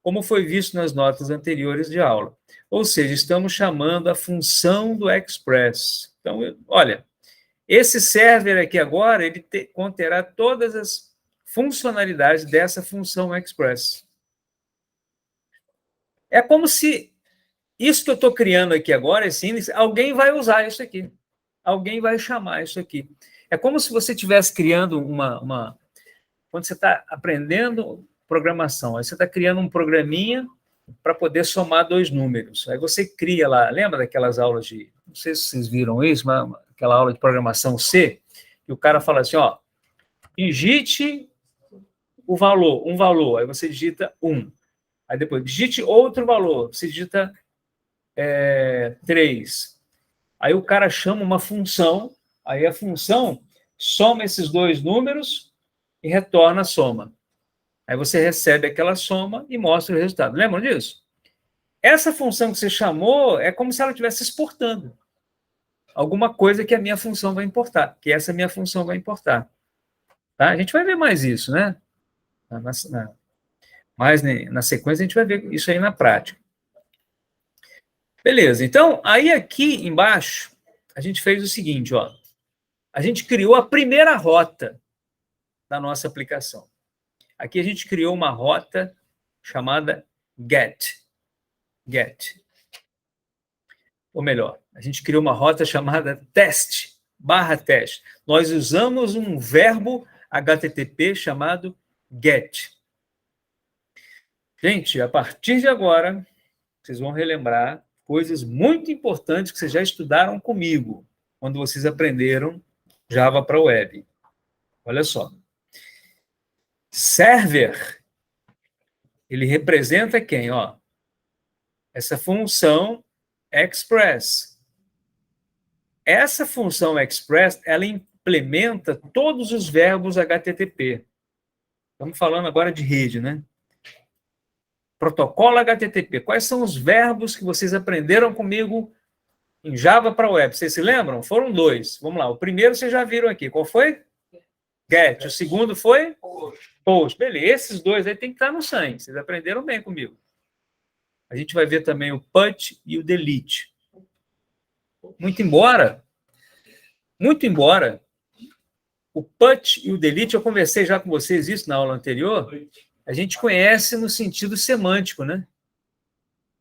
Como foi visto nas notas anteriores de aula. Ou seja, estamos chamando a função do Express. Então, olha, esse server aqui agora, ele conterá todas as funcionalidades dessa função Express. É como se isso que eu estou criando aqui agora, esse índice, alguém vai usar isso aqui. Alguém vai chamar isso aqui. É como se você estivesse criando quando você está aprendendo programação, aí você está criando um programinha para poder somar 2 números. Aí você cria lá, lembra daquelas aulas de... Não sei se vocês viram isso, mas aquela aula de programação C, que o cara fala assim, ó, digite um valor, aí você digita 1. Aí depois, digite outro valor, você digita 3. Aí o cara chama uma função, aí a função soma esses 2 números e retorna a soma. Aí você recebe aquela soma e mostra o resultado. Lembram disso? Essa função que você chamou é como se ela estivesse exportando alguma coisa que a minha função vai importar, que essa minha função vai importar. Tá? A gente vai ver mais isso, né? Mas na sequência a gente vai ver isso aí na prática. Beleza, então, aí aqui embaixo, a gente fez o seguinte, ó. A gente criou a primeira rota da nossa aplicação. Aqui a gente criou uma rota chamada get. Ou melhor, a gente criou uma rota chamada test/test. Nós usamos um verbo HTTP chamado get. Gente, a partir de agora, vocês vão relembrar coisas muito importantes que vocês já estudaram comigo, quando vocês aprenderam Java para web. Olha só. Server, ele representa quem? Ó, essa função express. Essa função express, ela implementa todos os verbos HTTP. Estamos falando agora de rede, né? Protocolo HTTP. Quais são os verbos que vocês aprenderam comigo em Java para web? Vocês se lembram? Foram 2. Vamos lá. O primeiro vocês já viram aqui. Qual foi? Get. O segundo foi? Post. Beleza. Esses 2 aí tem que estar no sangue. Vocês aprenderam bem comigo. A gente vai ver também o put e o delete. Muito embora o put e o delete, eu conversei já com vocês isso na aula anterior, a gente conhece no sentido semântico, né?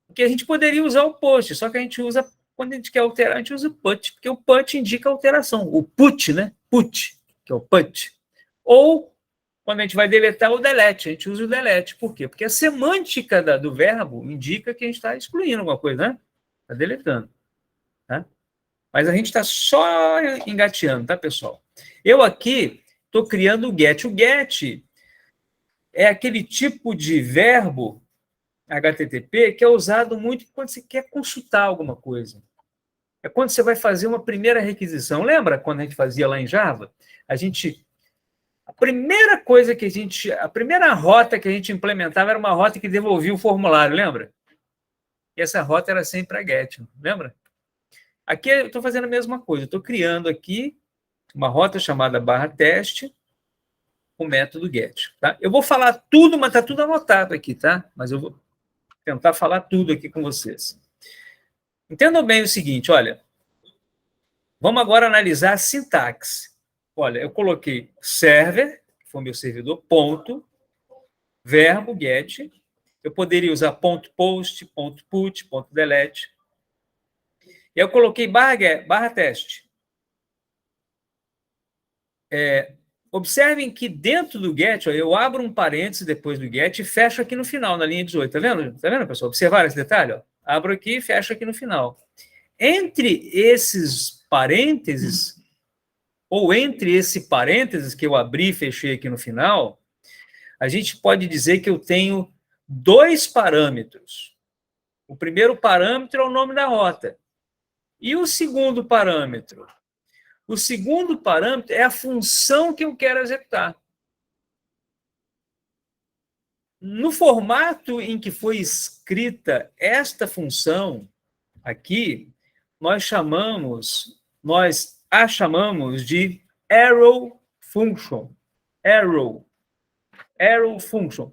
Porque a gente poderia usar o post, só que a gente usa, quando a gente quer alterar, a gente usa o put, porque o put indica alteração. O put, né? Put, que é o put. Ou, quando a gente vai deletar, o delete. A gente usa o delete. Por quê? Porque a semântica do verbo indica que a gente está excluindo alguma coisa, né? Está deletando. Tá? Mas a gente está só engateando, tá, pessoal? Eu aqui estou criando o get. O get é aquele tipo de verbo HTTP que é usado muito quando você quer consultar alguma coisa. É quando você vai fazer uma primeira requisição. Lembra quando a gente fazia lá em Java? A primeira rota que a gente implementava era uma rota que devolvia o formulário, lembra? E essa rota era sempre a get, lembra? Aqui eu estou fazendo a mesma coisa. Estou criando aqui uma rota chamada /teste, o método get. Tá? Eu vou falar tudo, mas está tudo anotado aqui, tá? Mas eu vou tentar falar tudo aqui com vocês. Entendam bem o seguinte, olha. Vamos agora analisar a sintaxe. Olha, eu coloquei server, que foi o meu servidor, ponto, verbo, get. Eu poderia usar ponto .post, ponto .put, ponto .delete. E eu coloquei /teste. Observem que dentro do get, ó, eu abro um parênteses depois do get e fecho aqui no final, na linha 18. Tá vendo? Tá vendo, pessoal? Observaram esse detalhe? Ó? Abro aqui e fecho aqui no final. Entre esses parênteses, ou entre esse parênteses que eu abri e fechei aqui no final, a gente pode dizer que eu tenho 2 parâmetros. O primeiro parâmetro é o nome da rota. E o segundo parâmetro? O segundo parâmetro é a função que eu quero executar. No formato em que foi escrita esta função aqui, nós a chamamos de arrow function. Arrow function.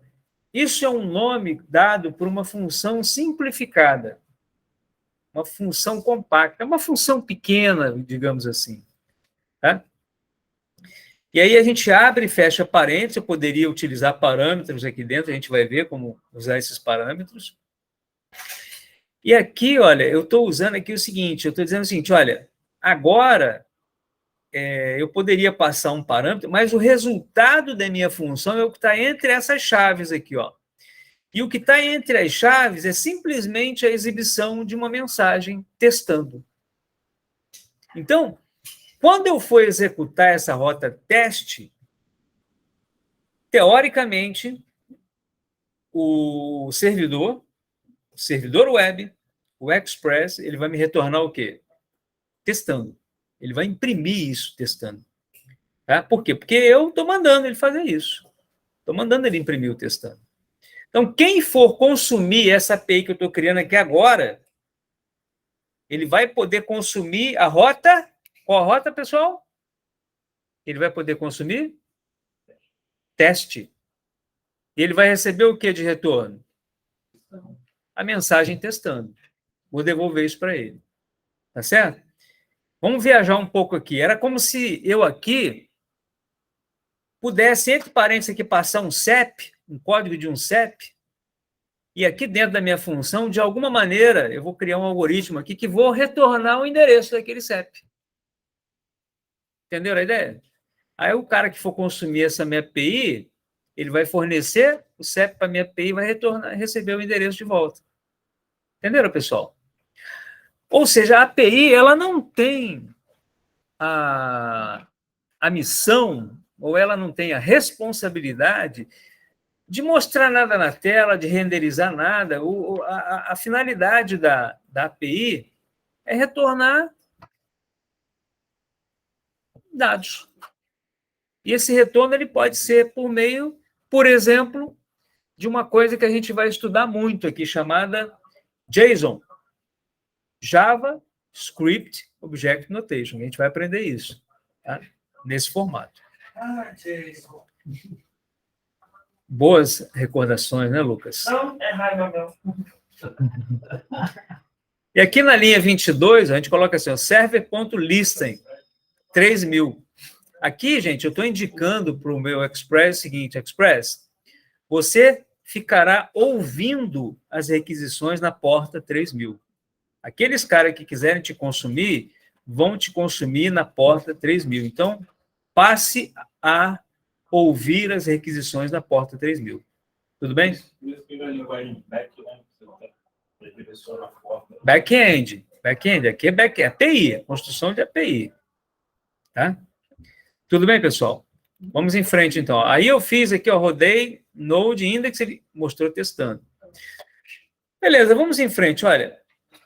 Isso é um nome dado por uma função simplificada. Uma função compacta, uma função pequena, digamos assim. Tá? E aí a gente abre e fecha parênteses, eu poderia utilizar parâmetros aqui dentro, a gente vai ver como usar esses parâmetros. E aqui, olha, eu estou usando aqui o seguinte, eu estou dizendo o seguinte, olha, agora eu poderia passar um parâmetro, mas o resultado da minha função é o que está entre essas chaves aqui, ó. E o que está entre as chaves é simplesmente a exibição de uma mensagem testando. Então, quando eu for executar essa rota teste, teoricamente, o servidor web, o Express, ele vai me retornar o quê? Testando. Ele vai imprimir isso testando. Tá? Por quê? Porque eu estou mandando ele fazer isso. Estou mandando ele imprimir o testando. Então, quem for consumir essa API que eu estou criando aqui agora, ele vai poder consumir a rota. Qual a rota, pessoal? Ele vai poder consumir teste. E ele vai receber o que de retorno? A mensagem testando. Vou devolver isso para ele. Tá certo? Vamos viajar um pouco aqui. Era como se eu aqui pudesse, entre parênteses, aqui, passar um CEP, um código de um CEP, e aqui dentro da minha função, de alguma maneira, eu vou criar um algoritmo aqui que vou retornar o endereço daquele CEP. Entenderam a ideia? Aí o cara que for consumir essa minha API, ele vai fornecer o CEP para a minha API e vai receber o endereço de volta. Entenderam, pessoal? Ou seja, a API ela não tem a missão, ou ela não tem a responsabilidade de mostrar nada na tela, de renderizar nada. A finalidade da API é retornar dados. E esse retorno ele pode ser por meio, por exemplo, de uma coisa que a gente vai estudar muito aqui, chamada JSON, Java Script Object Notation. A gente vai aprender isso, tá? Nesse formato. JSON. Boas recordações, né, Lucas? Não, é raiva, não. E aqui na linha 22, a gente coloca assim, ó, server.listen, 3.000. Aqui, gente, eu estou indicando para o meu Express o seguinte, Express, você ficará ouvindo as requisições na porta 3.000. Aqueles caras que quiserem te consumir, vão te consumir na porta 3.000. Então, passe a ouvir as requisições na porta 3.000. Tudo bem? Back-end. Back-end. Aqui é back-end. API. Construção de API. Tá? Tudo bem, pessoal? Vamos em frente, então. Aí eu fiz aqui, ó, rodei Node Index, ele mostrou testando. Beleza, vamos em frente. Olha,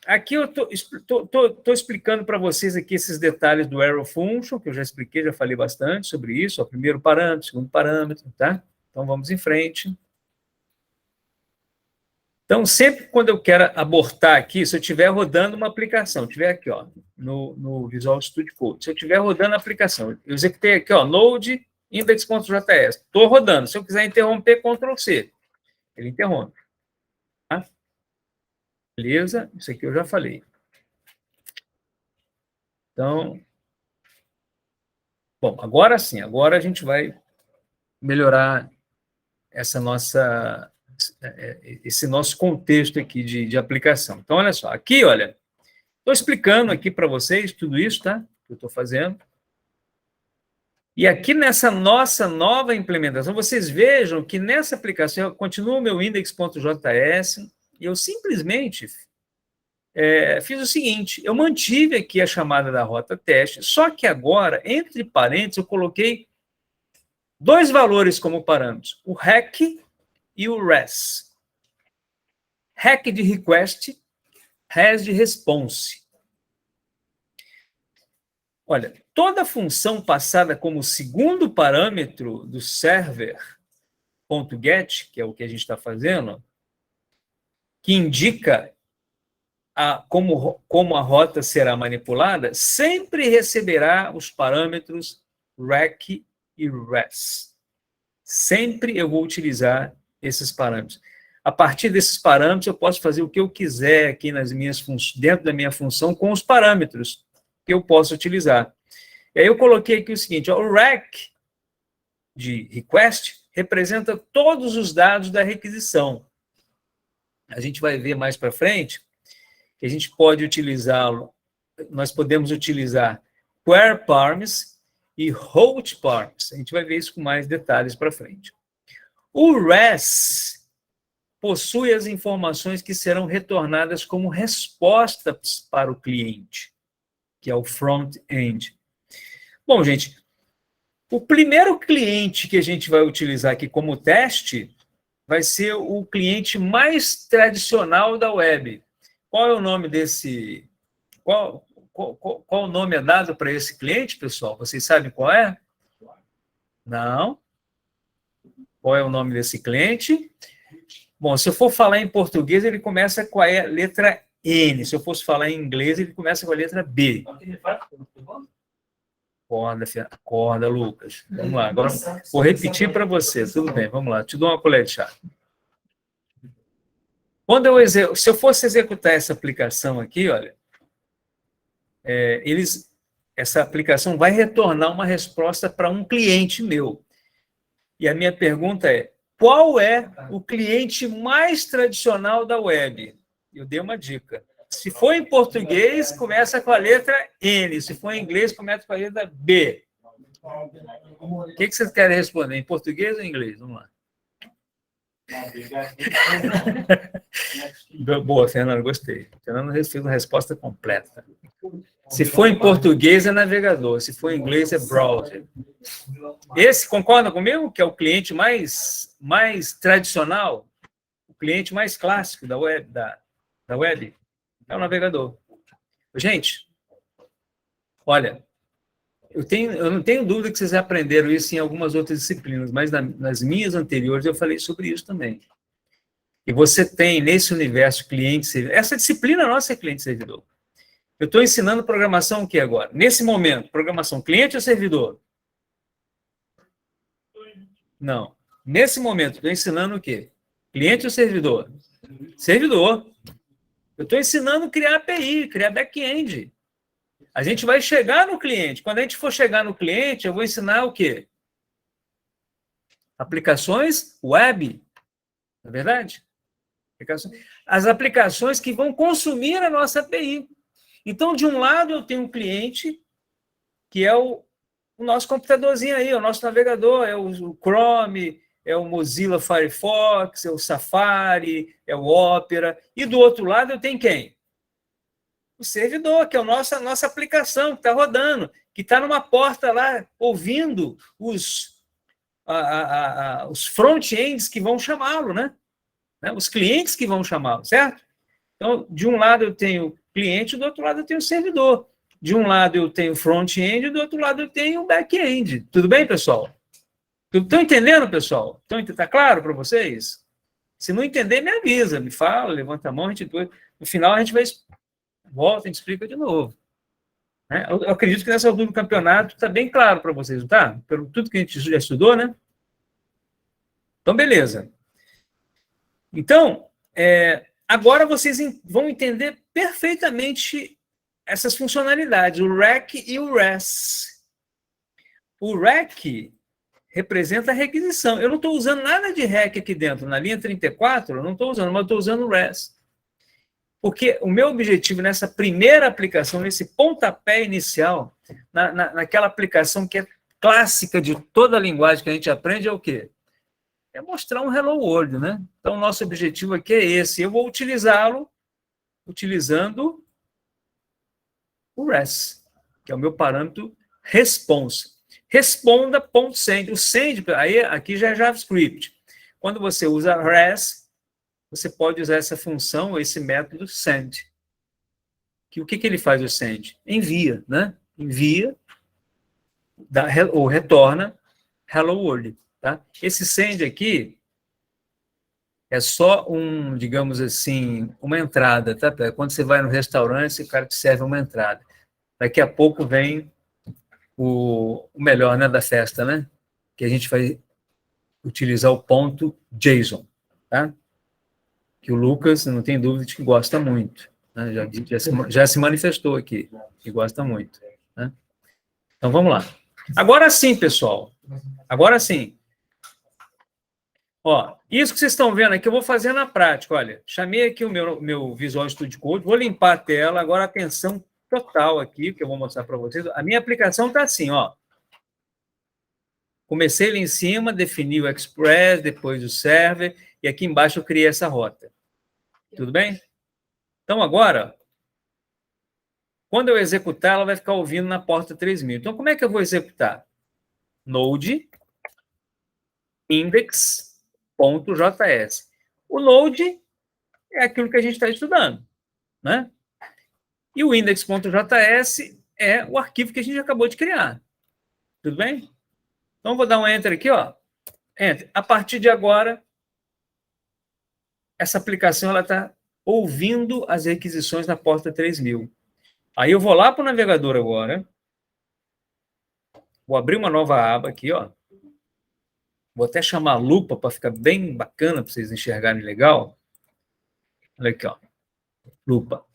aqui eu estou explicando para vocês aqui esses detalhes do Arrow Function, que eu já expliquei, já falei bastante sobre isso. Ó, primeiro parâmetro, segundo parâmetro, tá? Então, vamos em frente. Então, sempre quando eu quero abortar aqui, se eu estiver rodando uma aplicação, estiver aqui, ó, no Visual Studio Code, se eu estiver rodando a aplicação, eu executei aqui, ó, Node Index.js, estou rodando. Se eu quiser interromper, Ctrl+C, ele interrompe. Tá? Beleza? Isso aqui eu já falei. Então, bom, agora sim, agora a gente vai melhorar esse nosso contexto aqui de aplicação. Então, olha só, aqui, olha, estou explicando aqui para vocês tudo isso, tá? Que eu estou fazendo. E aqui nessa nossa nova implementação, vocês vejam que nessa aplicação, eu continuo o meu index.js e eu simplesmente fiz o seguinte, eu mantive aqui a chamada da rota teste, só que agora, entre parênteses, eu coloquei dois valores como parâmetros, o REQ e o RES. REQ de request, RES de response. Olha, toda função passada como segundo parâmetro do server.get, que é o que a gente está fazendo, que indica como a rota será manipulada, sempre receberá os parâmetros REQ e RES. Sempre eu vou utilizar esses parâmetros. A partir desses parâmetros, eu posso fazer o que eu quiser aqui dentro da minha função com os parâmetros que eu posso utilizar. E aí eu coloquei aqui o seguinte, ó, o REQ de request representa todos os dados da requisição. A gente vai ver mais para frente que a gente pode utilizá-lo, nós podemos utilizar query params e route params. A gente vai ver isso com mais detalhes para frente. O RES possui as informações que serão retornadas como respostas para o cliente, que é o front-end. Bom, gente, o primeiro cliente que a gente vai utilizar aqui como teste vai ser o cliente mais tradicional da web. Qual é o nome desse... Qual o nome é dado para esse cliente, pessoal? Vocês sabem qual é? Não. Qual é o nome desse cliente? Bom, se eu for falar em português, ele começa com a letra N. Se eu fosse falar em inglês, ele começa com a letra B. Acorda, Lucas. Vamos lá. Agora vou repetir para você. Tudo bem, vamos lá. Te dou uma colher de chá. Se eu fosse executar essa aplicação aqui, olha, essa aplicação vai retornar uma resposta para um cliente meu. E a minha pergunta é, qual é o cliente mais tradicional da web? Eu dei uma dica. Se for em português, começa com a letra N. Se for em inglês, começa com a letra B. O que vocês querem responder? Em português ou em inglês? Vamos lá. Boa, Fernando, gostei. Fernando fez uma resposta completa. Se for em português, é navegador. Se for em inglês, é browser. Esse, concorda comigo? Que é o cliente mais mais tradicional, o cliente mais clássico da web é o navegador. Gente, olha, eu não tenho dúvida que vocês aprenderam isso em algumas outras disciplinas, mas nas minhas anteriores eu falei sobre isso também. E você tem nesse universo cliente-servidor, essa disciplina nossa é cliente-servidor. Eu estou ensinando programação o que agora? Nesse momento, programação cliente ou servidor? Não. Nesse momento, estou ensinando o quê? Cliente ou servidor? Servidor. Eu estou ensinando a criar API, criar back-end. A gente vai chegar no cliente. Quando a gente for chegar no cliente, eu vou ensinar o quê? Aplicações web. Não é verdade? As aplicações que vão consumir a nossa API. Então, de um lado, eu tenho um cliente, que é o nosso computadorzinho aí, o nosso navegador, é o Chrome, é o Mozilla Firefox, é o Safari, é o Opera. E do outro lado, eu tenho quem? O servidor, que é a nossa aplicação, que está rodando, que está numa porta lá, ouvindo os front-ends que vão chamá-lo, né? Os clientes que vão chamá-lo, certo? Então, de um lado eu tenho cliente, do outro lado eu tenho servidor. De um lado eu tenho front-end, do outro lado eu tenho back-end. Tudo bem, pessoal? Estão entendendo, pessoal? Está claro para vocês? Se não entender, me avisa, me fala, levanta a mão, no final a gente vai volta, a gente explica de novo. Eu acredito que nessa altura do campeonato está bem claro para vocês, não está? Pelo tudo que a gente já estudou, né? Então, beleza. Então, agora vocês vão entender perfeitamente essas funcionalidades, o REC e o RES. O REC representa a requisição. Eu não estou usando nada de REC aqui dentro. Na linha 34, eu não estou usando, mas eu estou usando o RES. Porque o meu objetivo nessa primeira aplicação, nesse pontapé inicial, naquela aplicação que é clássica de toda a linguagem que a gente aprende, é o quê? É mostrar um Hello World, né? Então, nosso objetivo aqui é esse. Eu vou utilizá-lo utilizando o REST, que é o meu parâmetro response. Responda.send. O send, aí aqui já é JavaScript. Quando você usa REST, você pode usar essa função, esse método send. O que ele faz, o send? Envia, né? Envia, ou retorna Hello World. Tá? Esse send aqui é só digamos assim, uma entrada, tá? Quando você vai no restaurante, o cara te serve uma entrada. Daqui a pouco vem o melhor, né, da festa, né? Que a gente vai utilizar o ponto JSON, tá? Que o Lucas, não tem dúvida de que gosta muito. Né? Já se manifestou aqui, que gosta muito. Né? Então, vamos lá. Agora sim, pessoal. Agora sim. Ó, isso que vocês estão vendo aqui, eu vou fazer na prática. Olha, chamei aqui o meu Visual Studio Code, vou limpar a tela, agora atenção total aqui, que eu vou mostrar para vocês. A minha aplicação está assim, ó. Comecei ali em cima, defini o Express, depois o Server, e aqui embaixo eu criei essa rota. Tudo bem? Então, agora, quando eu executar, ela vai ficar ouvindo na porta 3000. Então, como é que eu vou executar? Node index.js. O Node é aquilo que a gente está estudando, né? E o index.js é o arquivo que a gente acabou de criar. Tudo bem? Então, vou dar um Enter aqui, ó. Enter. A partir de agora, essa aplicação está ouvindo as requisições na porta 3000. Aí eu vou lá para o navegador agora. Vou abrir uma nova aba aqui, ó. Vou até chamar lupa para ficar bem bacana para vocês enxergarem legal. Olha aqui, ó. Lupa.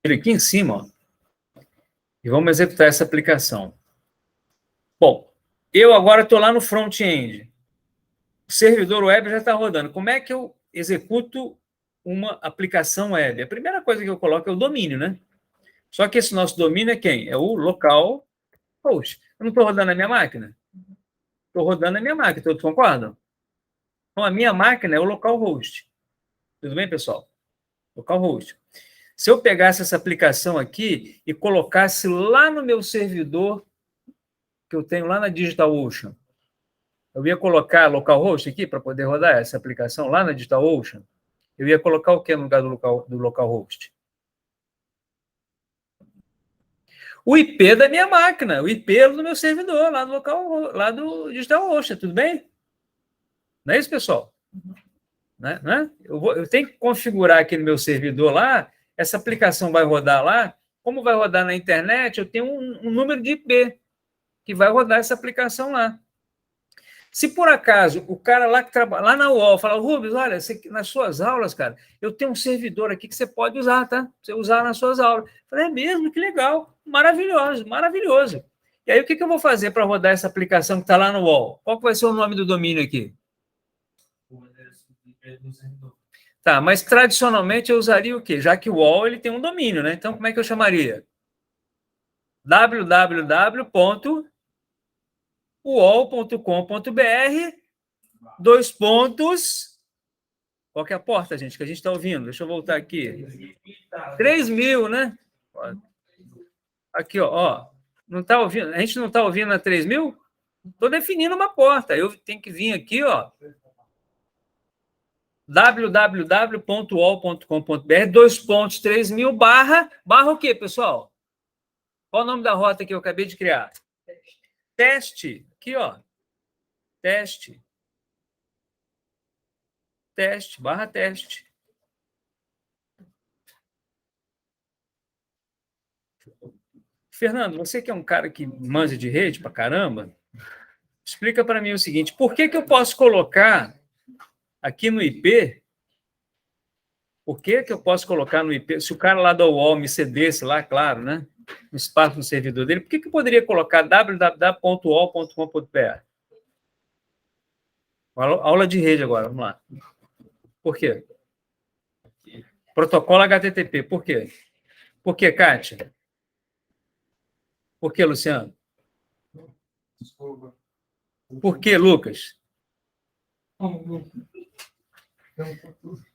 Ele aqui em cima, ó. E vamos executar essa aplicação. Bom, eu agora estou lá no front-end. O servidor web já está rodando. Como é que eu executo uma aplicação web? A primeira coisa que eu coloco é o domínio, né? Só que esse nosso domínio é quem? É o localhost. Eu não estou rodando na minha máquina? Estou rodando na minha máquina, todos concordam? Então, a minha máquina é o localhost. Tudo bem, pessoal? Localhost. Se eu pegasse essa aplicação aqui e colocasse lá no meu servidor, que eu tenho lá na DigitalOcean, eu ia colocar localhost aqui para poder rodar essa aplicação lá na DigitalOcean. Eu ia colocar o que no lugar do localhost? O IP da minha máquina, o IP do meu servidor, lá do DigitalOcean, tudo bem? Não é isso, pessoal? Né? Eu tenho que configurar aqui no meu servidor lá, essa aplicação vai rodar lá, como vai rodar na internet, eu tenho um número de IP que vai rodar essa aplicação lá. Se por acaso o cara lá que trabalha lá na UOL fala, Rubens, olha, nas suas aulas, cara, eu tenho um servidor aqui que você pode usar, tá? Você usar nas suas aulas. Eu falei, é mesmo? Que legal, maravilhoso, maravilhoso. E aí o que eu vou fazer para rodar essa aplicação que está lá no UOL? Qual que vai ser o nome do domínio aqui? Tá, mas tradicionalmente eu usaria o quê? Já que o UOL ele tem um domínio, né? Então como é que eu chamaria? www.uol.com.br Qual que é a porta, gente, que a gente está ouvindo? Deixa eu voltar aqui. 3.000, né? Aqui, ó. Não tá ouvindo? A gente não está ouvindo a 3.000? Estou definindo uma porta. Eu tenho que vir aqui, ó. www.uol.com.br 3.000 barra o quê, pessoal? Qual o nome da rota que eu acabei de criar? Teste. Aqui, ó. Teste. Teste, barra teste. Fernando, você que é um cara que manja de rede pra caramba, explica para mim o seguinte, por que eu posso colocar aqui no IP, por que eu posso colocar no IP, se o cara lá da UOL me cedesse lá, claro, né, no espaço no servidor dele, por que eu poderia colocar www.uol.com.br? Aula de rede agora, vamos lá. Por quê? Protocolo HTTP, por quê? Por quê, Kátia? Por quê, Luciano? Desculpa. Por quê, Lucas?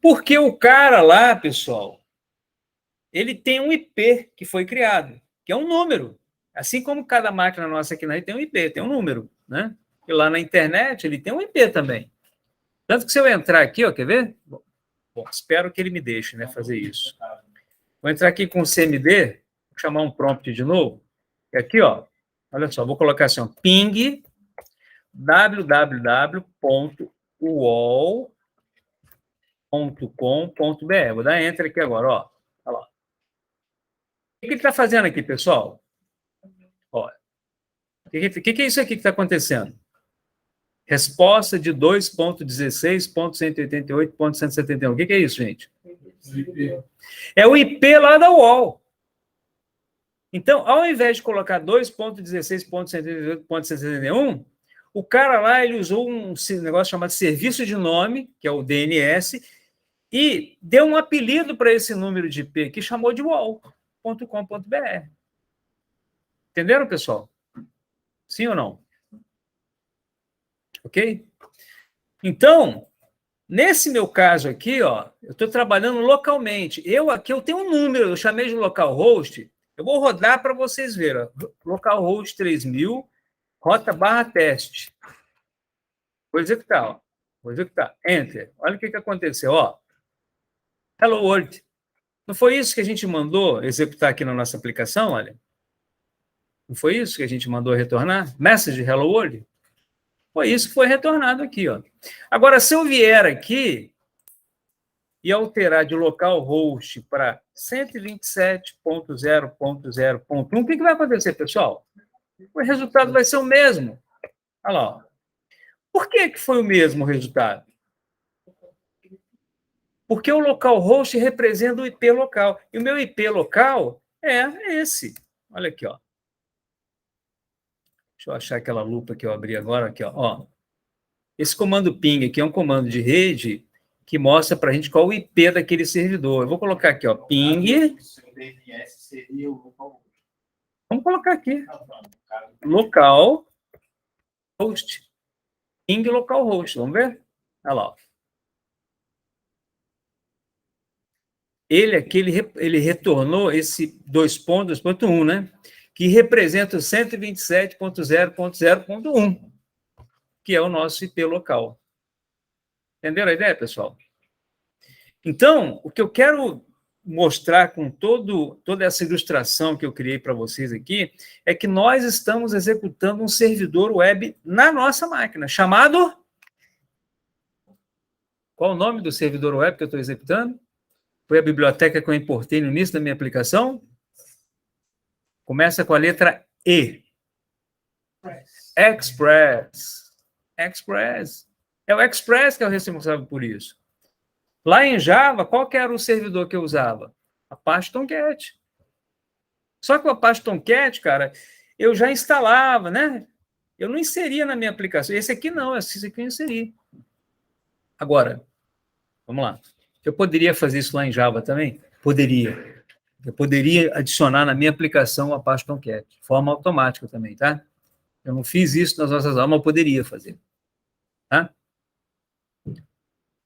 Porque o cara lá, pessoal, ele tem um IP que foi criado, que é um número. Assim como cada máquina nossa aqui na rede tem um IP, tem um número, né? E lá na internet ele tem um IP também. Tanto que se eu entrar aqui, ó, quer ver? Bom, espero que ele me deixe, né, fazer isso. Vou entrar aqui com o CMD, vou chamar um prompt de novo. E aqui, ó, olha só, vou colocar assim, ó, ping www.uol.com.br. Vou dar enter aqui agora, ó. Olha lá. O que ele está fazendo aqui, pessoal? Ó, o que é isso aqui que está acontecendo? Resposta de 2.16.188.171. O que é isso, gente? É o IP lá da UOL. Então, ao invés de colocar 2.16.188.171, o cara lá ele usou um negócio chamado serviço de nome, que é o DNS, e deu um apelido para esse número de IP, que chamou de uol.com.br. Entenderam, pessoal? Sim ou não? Ok? Então, nesse meu caso aqui, ó, eu estou trabalhando localmente. Aqui eu tenho um número, eu chamei de localhost. Eu vou rodar para vocês verem. Ó. Localhost 3.000, rota barra teste. Vou executar, ó. Vou executar. Enter. Olha o que aconteceu, ó. Hello World. Não foi isso que a gente mandou executar aqui na nossa aplicação, olha? Não foi isso que a gente mandou retornar? Message Hello World? Foi isso que foi retornado aqui, ó. Agora, se eu vier aqui e alterar de localhost para 127.0.0.1, o que vai acontecer, pessoal? O resultado vai ser o mesmo. Olha lá, ó. Por que foi o mesmo resultado? Porque o localhost representa o IP local. E o meu IP local é esse. Olha aqui, ó. Deixa eu achar aquela lupa que eu abri agora. Aqui, ó. Esse comando ping aqui é um comando de rede que mostra para a gente qual o IP daquele servidor. Eu vou colocar aqui, ó, ping. Vamos colocar aqui. Localhost. Ping localhost. Vamos ver? Olha lá, ó. Ele aqui, ele retornou esse 2.1, né? Que representa o 127.0.0.1. que é o nosso IP local. Entenderam a ideia, pessoal? Então, o que eu quero mostrar com toda essa ilustração que eu criei para vocês aqui é que nós estamos executando um servidor web na nossa máquina, chamado... Qual o nome do servidor web que eu estou executando? Foi a biblioteca que eu importei no início da minha aplicação? Começa com a letra E. Express. Express. É o Express que é o responsável por isso. Lá em Java, qual que era o servidor que eu usava? Apache Tomcat. Só que o Apache Tomcat, cara, eu já instalava, né? Eu não inseria na minha aplicação. Esse aqui não, esse aqui eu inseri. Agora, vamos lá. Eu poderia fazer isso lá em Java também? Poderia. Eu poderia adicionar na minha aplicação o Apache Tomcat, de forma automática também, tá? Eu não fiz isso nas nossas aulas, mas eu poderia fazer. Tá?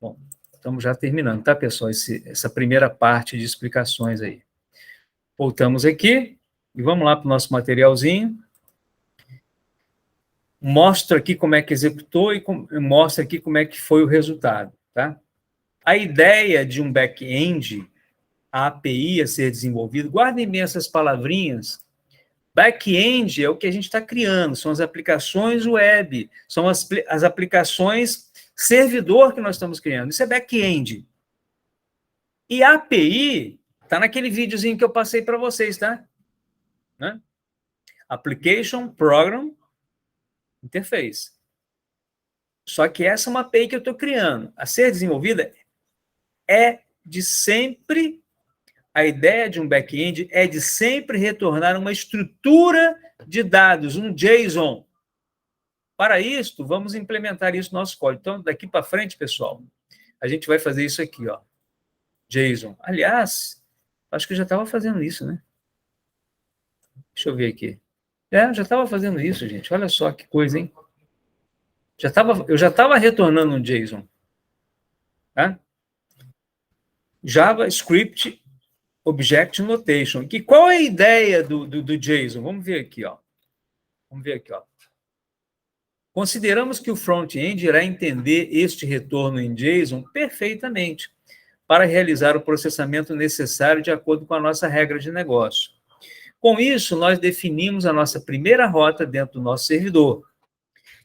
Bom, estamos já terminando, tá, pessoal? Essa primeira parte de explicações aí. Voltamos aqui e vamos lá para o nosso materialzinho. Mostro aqui como é que executou e mostro aqui como é que foi o resultado, tá? A ideia de um back-end, a API a ser desenvolvido, guardem bem essas palavrinhas. Back-end é o que a gente está criando, são as aplicações web, são as aplicações servidor que nós estamos criando. Isso é back-end. E a API está naquele videozinho que eu passei para vocês, tá? Né? Application Program Interface. Só que essa é uma API que eu estou criando. A ser desenvolvida é de sempre... A ideia de um back-end é de sempre retornar uma estrutura de dados, um JSON. Para isso, vamos implementar isso no nosso código. Então, daqui para frente, pessoal, a gente vai fazer isso aqui, ó. JSON. Aliás, acho que eu já estava fazendo isso, né? Deixa eu ver aqui. Já estava fazendo isso, gente. Olha só que coisa, hein? Eu já estava retornando um JSON. Tá? JavaScript Object Notation. Que qual é a ideia do JSON? Vamos ver aqui, ó. Vamos ver aqui, ó. Consideramos que o front-end irá entender este retorno em JSON perfeitamente para realizar o processamento necessário de acordo com a nossa regra de negócio. Com isso, nós definimos a nossa primeira rota dentro do nosso servidor,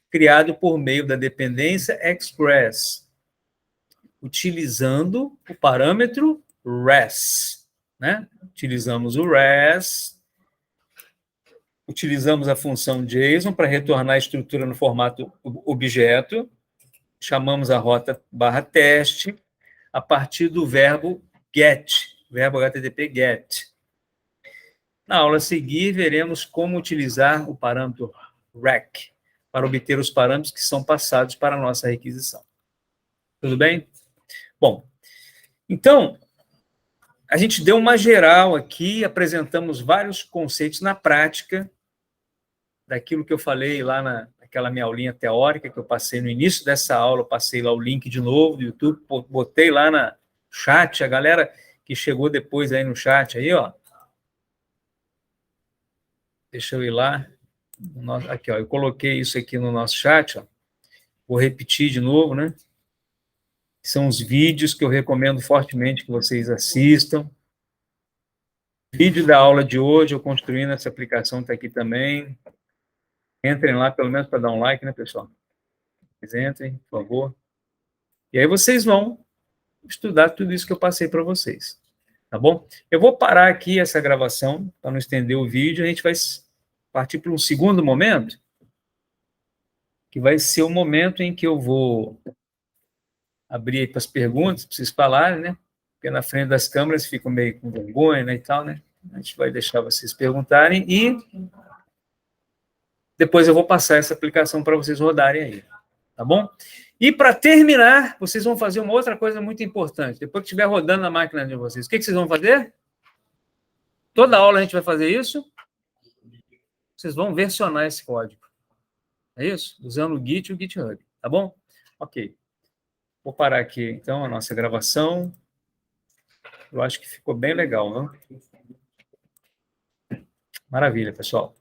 criado por meio da dependência Express, utilizando o parâmetro res. Né? Utilizamos o res, utilizamos a função JSON para retornar a estrutura no formato objeto, chamamos a rota /teste a partir do verbo get, verbo HTTP get. Na aula a seguir, veremos como utilizar o parâmetro rec para obter os parâmetros que são passados para a nossa requisição. Tudo bem? Bom, então... A gente deu uma geral aqui, apresentamos vários conceitos na prática, daquilo que eu falei lá naquela minha aulinha teórica que eu passei no início dessa aula, eu passei lá o link de novo do YouTube, botei lá no chat, a galera que chegou depois aí no chat, aí, ó. Deixa eu ir lá. Aqui, ó, eu coloquei isso aqui no nosso chat, ó. Vou repetir de novo, né? São os vídeos que eu recomendo fortemente que vocês assistam. Vídeo da aula de hoje, eu construindo essa aplicação, está aqui também. Entrem lá, pelo menos para dar um like, né, pessoal? Vocês entrem, por favor. E aí vocês vão estudar tudo isso que eu passei para vocês. Tá bom? Eu vou parar aqui essa gravação, para não estender o vídeo. A gente vai partir para um segundo momento, que vai ser o momento em que eu vou abrir aí para as perguntas, para vocês falarem, né? Porque na frente das câmeras ficam meio com vergonha, né, e tal, né? A gente vai deixar vocês perguntarem e depois eu vou passar essa aplicação para vocês rodarem aí, tá bom? E para terminar, vocês vão fazer uma outra coisa muito importante. Depois que estiver rodando na máquina de vocês, o que vocês vão fazer? Toda aula a gente vai fazer isso. Vocês vão versionar esse código. É isso? Usando o Git e o GitHub, tá bom? Ok. Vou parar aqui, então, a nossa gravação. Eu acho que ficou bem legal, não? Maravilha, pessoal.